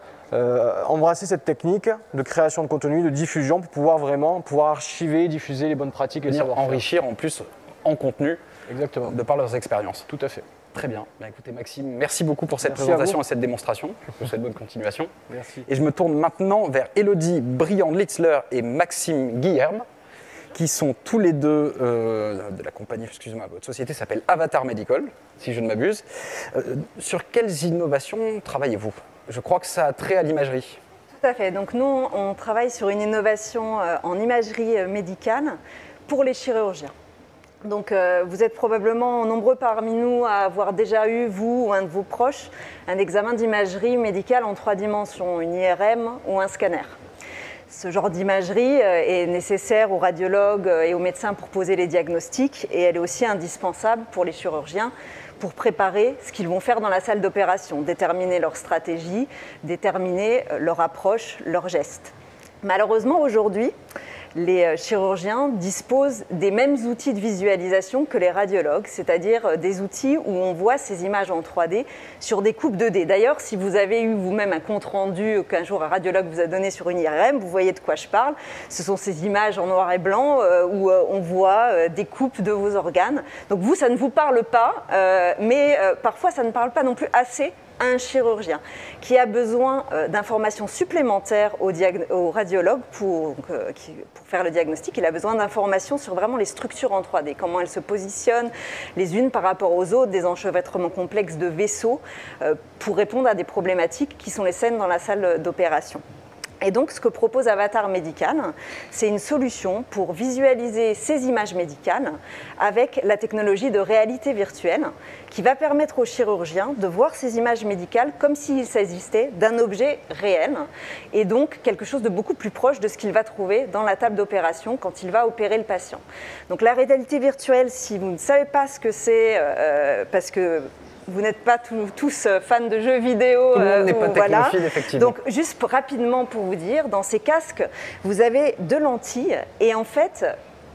embrasser cette technique de création de contenu, de diffusion, pour pouvoir archiver et diffuser les bonnes pratiques et le savoir-faire. Enrichir en plus en contenu. Exactement. De par leurs expériences. Tout à fait. Très bien. Bah, écoutez, Maxime, merci beaucoup pour cette Merci présentation à et cette démonstration. Je vous souhaite bonne continuation. Merci. Et je me tourne maintenant vers Élodie Briand-Litzler et Maxime Guillerme, qui sont tous les deux de la compagnie, excusez-moi, votre société s'appelle Avatar Medical, si je ne m'abuse. Sur quelles innovations travaillez-vous? Je crois que ça a trait à l'imagerie. Tout à fait. Donc nous, on travaille sur une innovation en imagerie médicale pour les chirurgiens. Donc vous êtes probablement nombreux parmi nous à avoir déjà eu, vous ou un de vos proches, un examen d'imagerie médicale en 3 dimensions, une IRM ou un scanner. Ce genre d'imagerie est nécessaire aux radiologues et aux médecins pour poser les diagnostics et elle est aussi indispensable pour les chirurgiens pour préparer ce qu'ils vont faire dans la salle d'opération, déterminer leur stratégie, déterminer leur approche, leurs gestes. Malheureusement, aujourd'hui, les chirurgiens disposent des mêmes outils de visualisation que les radiologues, c'est-à-dire des outils où on voit ces images en 3D sur des coupes 2D. D'ailleurs, si vous avez eu vous-même un compte-rendu qu'un jour un radiologue vous a donné sur une IRM, vous voyez de quoi je parle. Ce sont ces images en noir et blanc où on voit des coupes de vos organes. Donc vous, ça ne vous parle pas, mais parfois ça ne parle pas non plus assez à un chirurgien qui a besoin d'informations supplémentaires au radiologue pour faire le diagnostic. Il a besoin d'informations sur vraiment les structures en 3D, comment elles se positionnent les unes par rapport aux autres, des enchevêtrements complexes de vaisseaux pour répondre à des problématiques qui sont les scènes dans la salle d'opération. Et donc, ce que propose Avatar Medical, c'est une solution pour visualiser ces images médicales avec la technologie de réalité virtuelle qui va permettre aux chirurgiens de voir ces images médicales comme s'il s'agissait d'un objet réel et donc quelque chose de beaucoup plus proche de ce qu'il va trouver dans la table d'opération quand il va opérer le patient. Donc, la réalité virtuelle, si vous ne savez pas ce que c'est, parce que vous n'êtes pas tous fans de jeux vidéo. Tout le monde n'est pas technophile, effectivement. Donc, juste rapidement pour vous dire, dans ces casques, vous avez 2 lentilles et en fait,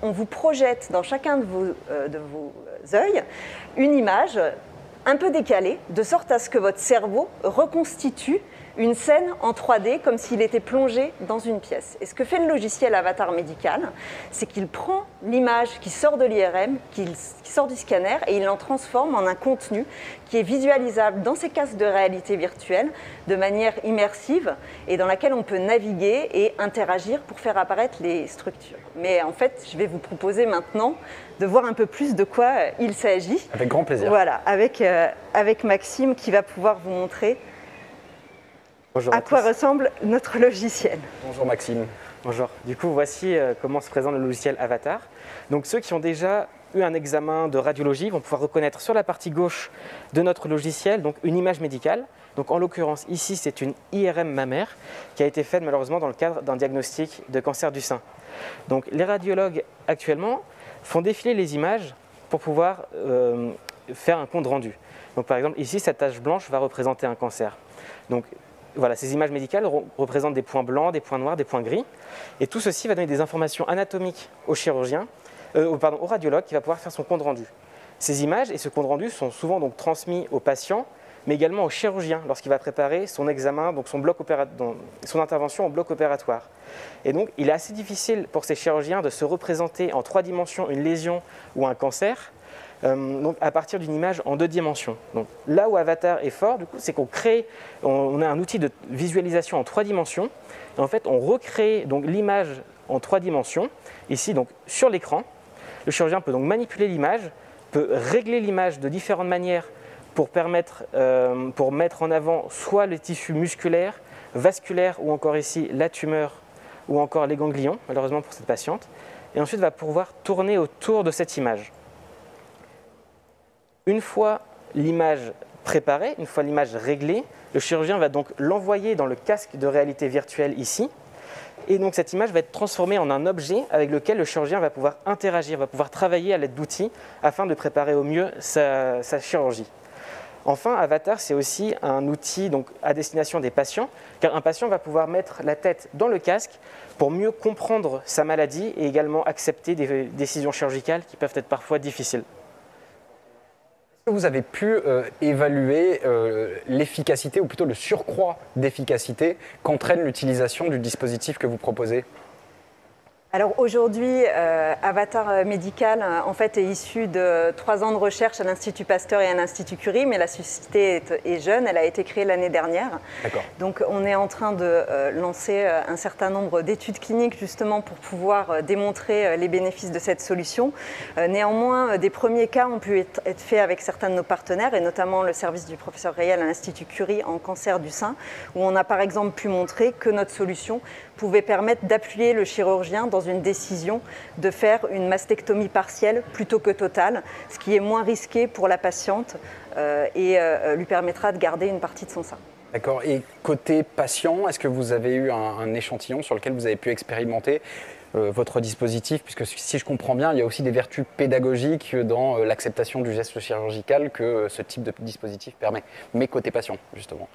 on vous projette dans chacun de vos yeux une image un peu décalée, de sorte à ce que votre cerveau reconstitue une scène en 3D comme s'il était plongé dans une pièce. Et ce que fait le logiciel Avatar Medical, c'est qu'il prend l'image qui sort de l'IRM, qui sort du scanner, et il l'en transforme en un contenu qui est visualisable dans ces casques de réalité virtuelle de manière immersive et dans laquelle on peut naviguer et interagir pour faire apparaître les structures. Mais en fait, je vais vous proposer maintenant de voir un peu plus de quoi il s'agit. Avec grand plaisir. Voilà, avec Maxime qui va pouvoir vous montrer à quoi ressemble notre logiciel. Bonjour Maxime. Bonjour. Du coup, voici comment se présente le logiciel Avatar. Donc ceux qui ont déjà eu un examen de radiologie vont pouvoir reconnaître sur la partie gauche de notre logiciel donc une image médicale. Donc en l'occurrence, ici, c'est une IRM mammaire qui a été faite malheureusement dans le cadre d'un diagnostic de cancer du sein. Donc les radiologues actuellement font défiler les images pour pouvoir faire un compte rendu. Donc par exemple, ici, cette tache blanche va représenter un cancer. Donc voilà, ces images médicales représentent des points blancs, des points noirs, des points gris. Et tout ceci va donner des informations anatomiques au chirurgien, au radiologue qui va pouvoir faire son compte rendu. Ces images et ce compte rendu sont souvent donc transmis au patient, mais également au chirurgien lorsqu'il va préparer son examen, donc son intervention au bloc opératoire. Et donc, il est assez difficile pour ces chirurgiens de se représenter en 3 dimensions une lésion ou un cancer, donc à partir d'une image en 2 dimensions. Donc, là où Avatar est fort, du coup, c'est qu'on a un outil de visualisation en 3 dimensions. Et en fait, on recrée donc l'image en 3 dimensions, ici donc sur l'écran. Le chirurgien peut donc manipuler l'image, peut régler l'image de différentes manières pour mettre en avant soit le tissu musculaire, vasculaire ou encore ici la tumeur ou encore les ganglions, malheureusement pour cette patiente. Et ensuite va pouvoir tourner autour de cette image. Une fois l'image préparée, une fois l'image réglée, le chirurgien va donc l'envoyer dans le casque de réalité virtuelle ici. Et donc cette image va être transformée en un objet avec lequel le chirurgien va pouvoir interagir, va pouvoir travailler à l'aide d'outils afin de préparer au mieux sa chirurgie. Enfin, Avatar, c'est aussi un outil donc, à destination des patients, car un patient va pouvoir mettre la tête dans le casque pour mieux comprendre sa maladie et également accepter des décisions chirurgicales qui peuvent être parfois difficiles. Est-ce que vous avez pu évaluer l'efficacité, ou plutôt le surcroît d'efficacité qu'entraîne l'utilisation du dispositif que vous proposez ? Alors aujourd'hui, Avatar Médical en fait est issu de 3 ans de recherche à l'Institut Pasteur et à l'Institut Curie, mais la société est jeune, elle a été créée l'année dernière. Donc on est en train de lancer un certain nombre d'études cliniques justement pour pouvoir démontrer les bénéfices de cette solution. Néanmoins, des premiers cas ont pu être faits avec certains de nos partenaires, et notamment le service du professeur Rayel à l'Institut Curie en cancer du sein, où on a par exemple pu montrer que notre solution pouvait permettre d'appuyer le chirurgien dans une décision de faire une mastectomie partielle plutôt que totale, ce qui est moins risqué pour la patiente et lui permettra de garder une partie de son sein. D'accord. Et côté patient, est-ce que vous avez eu un échantillon sur lequel vous avez pu expérimenter votre dispositif, puisque si je comprends bien, il y a aussi des vertus pédagogiques dans l'acceptation du geste chirurgical que ce type de dispositif permet, mais côté patient, justement.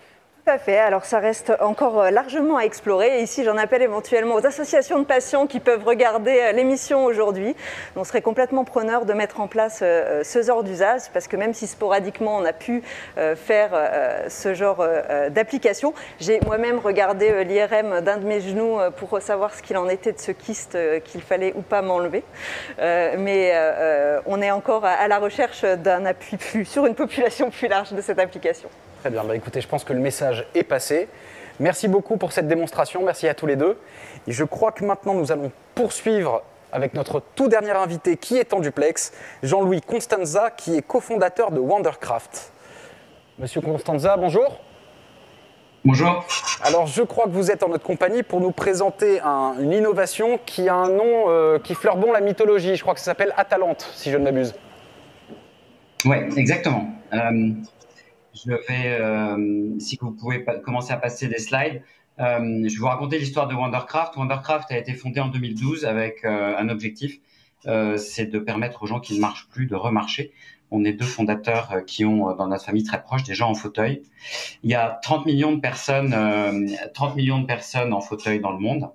Tout à fait. Alors ça reste encore largement à explorer. Et ici, j'en appelle éventuellement aux associations de patients qui peuvent regarder l'émission aujourd'hui. On serait complètement preneur de mettre en place ce genre d'usage, parce que même si sporadiquement on a pu faire ce genre d'application, j'ai moi-même regardé l'IRM d'un de mes genoux pour savoir ce qu'il en était de ce kyste qu'il fallait ou pas m'enlever. Mais on est encore à la recherche d'un appui sur une population plus large de cette application. Très bien, écoutez, je pense que le message est passé. Merci beaucoup pour cette démonstration, merci à tous les deux. Et je crois que maintenant nous allons poursuivre avec notre tout dernier invité qui est en duplex, Jean-Louis Constanza, qui est cofondateur de Wondercraft. Monsieur Constanza, bonjour. Bonjour. Alors je crois que vous êtes en notre compagnie pour nous présenter une innovation qui a un nom qui fleure bon la mythologie. Je crois que ça s'appelle Atalante, si je ne m'abuse. Oui, exactement. Je vais, si vous pouvez commencer à passer des slides, je vais vous raconter l'histoire de Wondercraft. Wondercraft a été fondé en 2012 avec un objectif, c'est de permettre aux gens qui ne marchent plus de remarcher. On est 2 fondateurs qui ont dans notre famille très proche des gens en fauteuil. Il y a 30 millions de personnes en fauteuil dans le monde.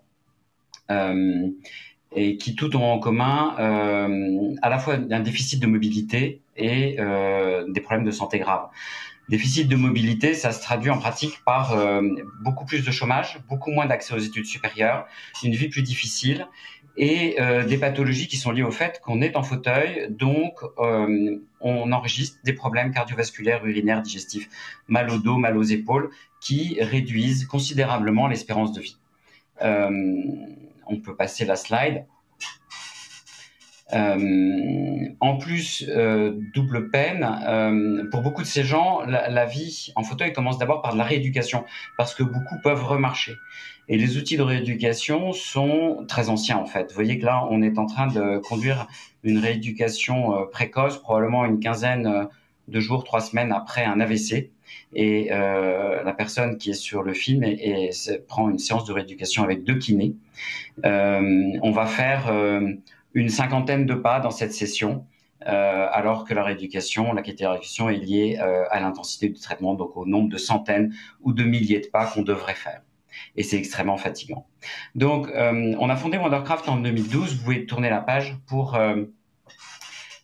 Et qui tout ont en commun à la fois un déficit de mobilité et des problèmes de santé graves. Déficit de mobilité, ça se traduit en pratique par beaucoup plus de chômage, beaucoup moins d'accès aux études supérieures, une vie plus difficile et des pathologies qui sont liées au fait qu'on est en fauteuil, donc on enregistre des problèmes cardiovasculaires, urinaires, digestifs, mal au dos, mal aux épaules, qui réduisent considérablement l'espérance de vie. On peut passer la slide. En plus, double peine, pour beaucoup de ces gens, la vie en fauteuil commence d'abord par de la rééducation, parce que beaucoup peuvent remarcher. Et les outils de rééducation sont très anciens en fait. Vous voyez que là, on est en train de conduire une rééducation précoce, probablement une quinzaine de jours, 3 semaines après un AVC. Et la personne qui est sur le film prend une séance de rééducation avec 2 kinés. On va faire une 50aine de pas dans cette session, alors que la rééducation, la qualité de la rééducation est liée à l'intensité du traitement, donc au nombre de centaines ou de milliers de pas qu'on devrait faire. Et c'est extrêmement fatigant. Donc, on a fondé Wondercraft en 2012. Vous pouvez tourner la page pour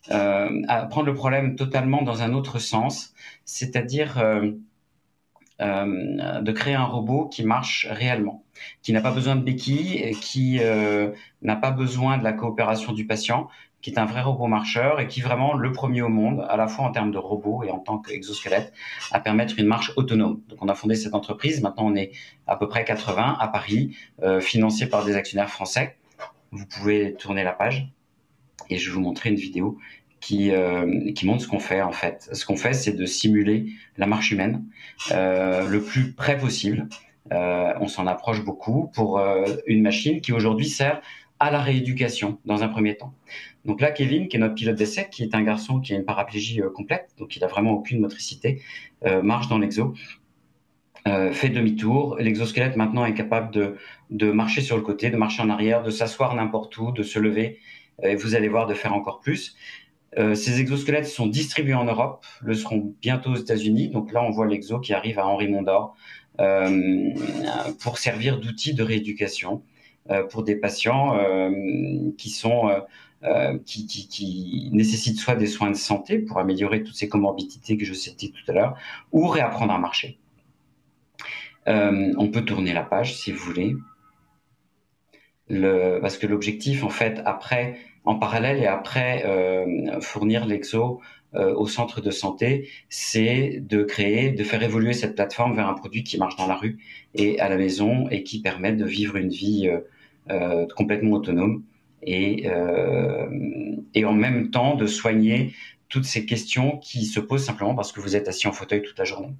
prendre le problème totalement dans un autre sens, c'est-à-dire de créer un robot qui marche réellement, qui n'a pas besoin de béquilles, qui n'a pas besoin de la coopération du patient, qui est un vrai robot marcheur et qui est vraiment le premier au monde, à la fois en termes de robot et en tant qu'exosquelette, à permettre une marche autonome. Donc on a fondé cette entreprise, maintenant on est à peu près 80 à Paris, financé par des actionnaires français. Vous pouvez tourner la page et je vais vous montrer une vidéo qui montre ce qu'on fait en fait. Ce qu'on fait, c'est de simuler la marche humaine le plus près possible. On s'en approche beaucoup pour une machine qui aujourd'hui sert à la rééducation dans un premier temps. Donc là, Kevin, qui est notre pilote d'essai, qui est un garçon qui a une paraplégie complète, donc il n'a vraiment aucune motricité, marche dans l'exo, fait demi-tour. L'exosquelette maintenant est capable de marcher sur le côté, de marcher en arrière, de s'asseoir n'importe où, de se lever, et vous allez voir de faire encore plus. Ces exosquelettes sont distribués en Europe, le seront bientôt aux États-Unis. Donc là, on voit l'exo qui arrive à Henri Mondor pour servir d'outil de rééducation pour des patients qui nécessitent soit des soins de santé pour améliorer toutes ces comorbidités que je citais tout à l'heure, ou réapprendre à marcher. On peut tourner la page si vous voulez. parce que l'objectif, en fait, après, en parallèle et après fournir l'exo au centre de santé, c'est de faire évoluer cette plateforme vers un produit qui marche dans la rue et à la maison et qui permet de vivre une vie complètement autonome et en même temps de soigner toutes ces questions qui se posent simplement parce que vous êtes assis en fauteuil toute la journée.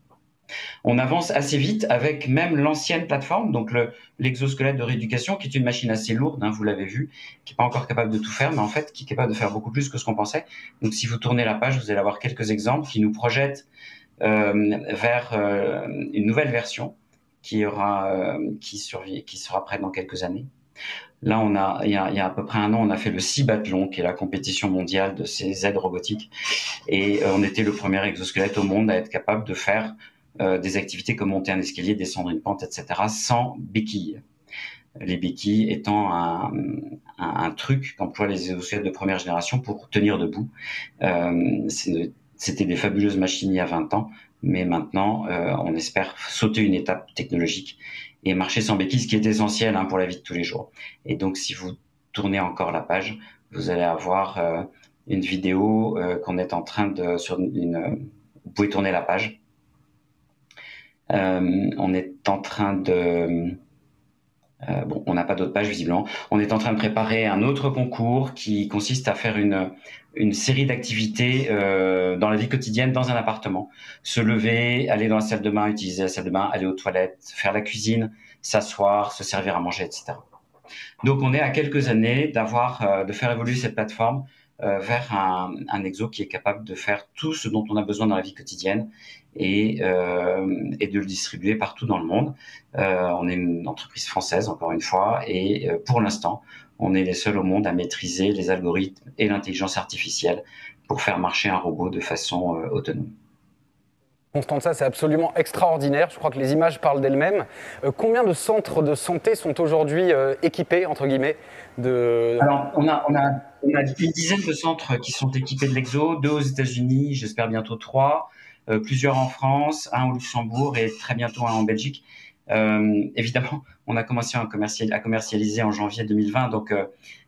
On avance assez vite avec même l'ancienne plateforme, donc l'exosquelette de rééducation, qui est une machine assez lourde, hein, vous l'avez vu, qui n'est pas encore capable de tout faire, mais en fait qui est capable de faire beaucoup plus que ce qu'on pensait. Donc si vous tournez la page, vous allez avoir quelques exemples qui nous projettent vers une nouvelle version qui sera prête dans quelques années. Là, il y a à peu près un an, on a fait le Cibathlon, qui est la compétition mondiale de ces aides robotiques. Et on était le premier exosquelette au monde à être capable de faire des activités comme monter un escalier, descendre une pente, etc., sans béquilles. Les béquilles étant un truc qu'emploient les exosquelettes de première génération pour tenir debout. C'était des fabuleuses machines il y a 20 ans, mais maintenant, on espère sauter une étape technologique et marcher sans béquilles, ce qui est essentiel pour la vie de tous les jours. Et donc, si vous tournez encore la page, vous allez avoir une vidéo qu'on est en train de... vous pouvez tourner la page. On est en train de... bon, on n'a pas d'autres pages visiblement. On est en train de préparer un autre concours qui consiste à faire une série d'activités dans la vie quotidienne dans un appartement. Se lever, aller dans la salle de bain, utiliser la salle de bain, aller aux toilettes, faire la cuisine, s'asseoir, se servir à manger, etc. Donc on est à quelques années de faire évoluer cette plateforme vers un exo qui est capable de faire tout ce dont on a besoin dans la vie quotidienne et de le distribuer partout dans le monde. On est une entreprise française, encore une fois, et pour l'instant, on est les seuls au monde à maîtriser les algorithmes et l'intelligence artificielle pour faire marcher un robot de façon autonome. Constanza, c'est absolument extraordinaire. Je crois que les images parlent d'elles-mêmes. Combien de centres de santé sont aujourd'hui équipés, entre guillemets, Alors, on a une dizaine de centres qui sont équipés de l'exo, 2 aux États-Unis, j'espère bientôt 3, plusieurs en France, 1 au Luxembourg et très bientôt 1 en Belgique. Évidemment, on a commencé à commercialiser en janvier 2020, donc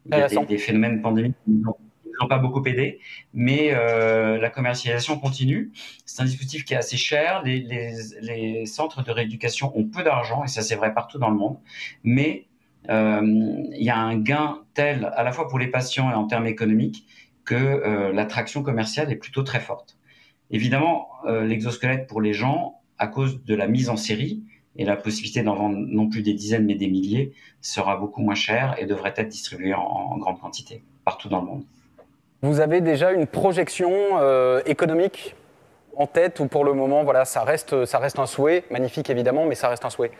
il y a des phénomènes pandémiques qui nous ont pas beaucoup aidé, mais la commercialisation continue. C'est un dispositif qui est assez cher. Les centres de rééducation ont peu d'argent, et ça c'est vrai partout dans le monde, mais il y a un gain tel à la fois pour les patients et en termes économiques que l'attraction commerciale est plutôt très forte. Évidemment, l'exosquelette pour les gens, à cause de la mise en série et la possibilité d'en vendre non plus des dizaines mais des milliers, sera beaucoup moins cher et devrait être distribué en grande quantité partout dans le monde. Vous avez déjà une projection économique en tête ou pour le moment, voilà, ça reste un souhait, magnifique évidemment, mais ça reste un souhait?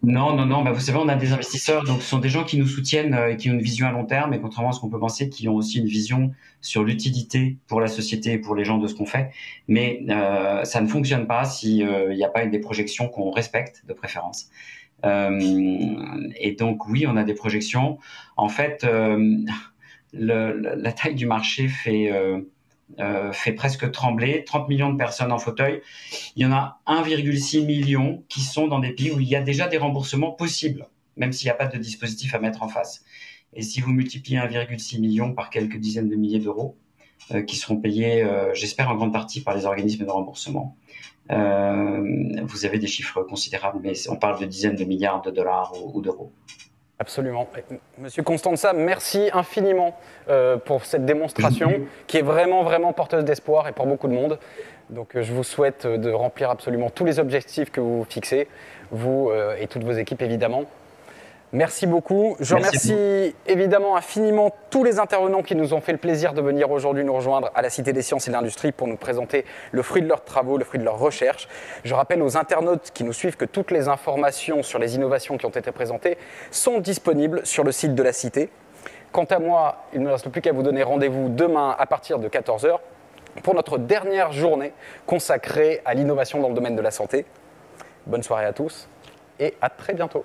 Non. Vous savez, on a des investisseurs, donc ce sont des gens qui nous soutiennent et qui ont une vision à long terme, et contrairement à ce qu'on peut penser, qui ont aussi une vision sur l'utilité pour la société et pour les gens de ce qu'on fait. Mais ça ne fonctionne pas s'il n'y a pas des projections qu'on respecte de préférence. Et donc oui, on a des projections. En fait, la taille du marché fait presque trembler. 30 millions de personnes en fauteuil. Il y en a 1,6 million qui sont dans des pays où il y a déjà des remboursements possibles, même s'il n'y a pas de dispositif à mettre en face. Et si vous multipliez 1,6 million par quelques dizaines de milliers d'euros, qui seront payés, j'espère, en grande partie par les organismes de remboursement, vous avez des chiffres considérables, mais on parle de dizaines de milliards de dollars ou d'euros. Absolument. Monsieur Constanza, merci infiniment pour cette démonstration qui est vraiment, vraiment porteuse d'espoir et pour beaucoup de monde. Donc je vous souhaite de remplir absolument tous les objectifs que vous fixez, vous et toutes vos équipes évidemment. Merci beaucoup. Je remercie évidemment infiniment tous les intervenants qui nous ont fait le plaisir de venir aujourd'hui nous rejoindre à la Cité des Sciences et de l'Industrie pour nous présenter le fruit de leurs travaux, le fruit de leurs recherches. Je rappelle aux internautes qui nous suivent que toutes les informations sur les innovations qui ont été présentées sont disponibles sur le site de la Cité. Quant à moi, il ne me reste plus qu'à vous donner rendez-vous demain à partir de 14 h pour notre dernière journée consacrée à l'innovation dans le domaine de la santé. Bonne soirée à tous et à très bientôt.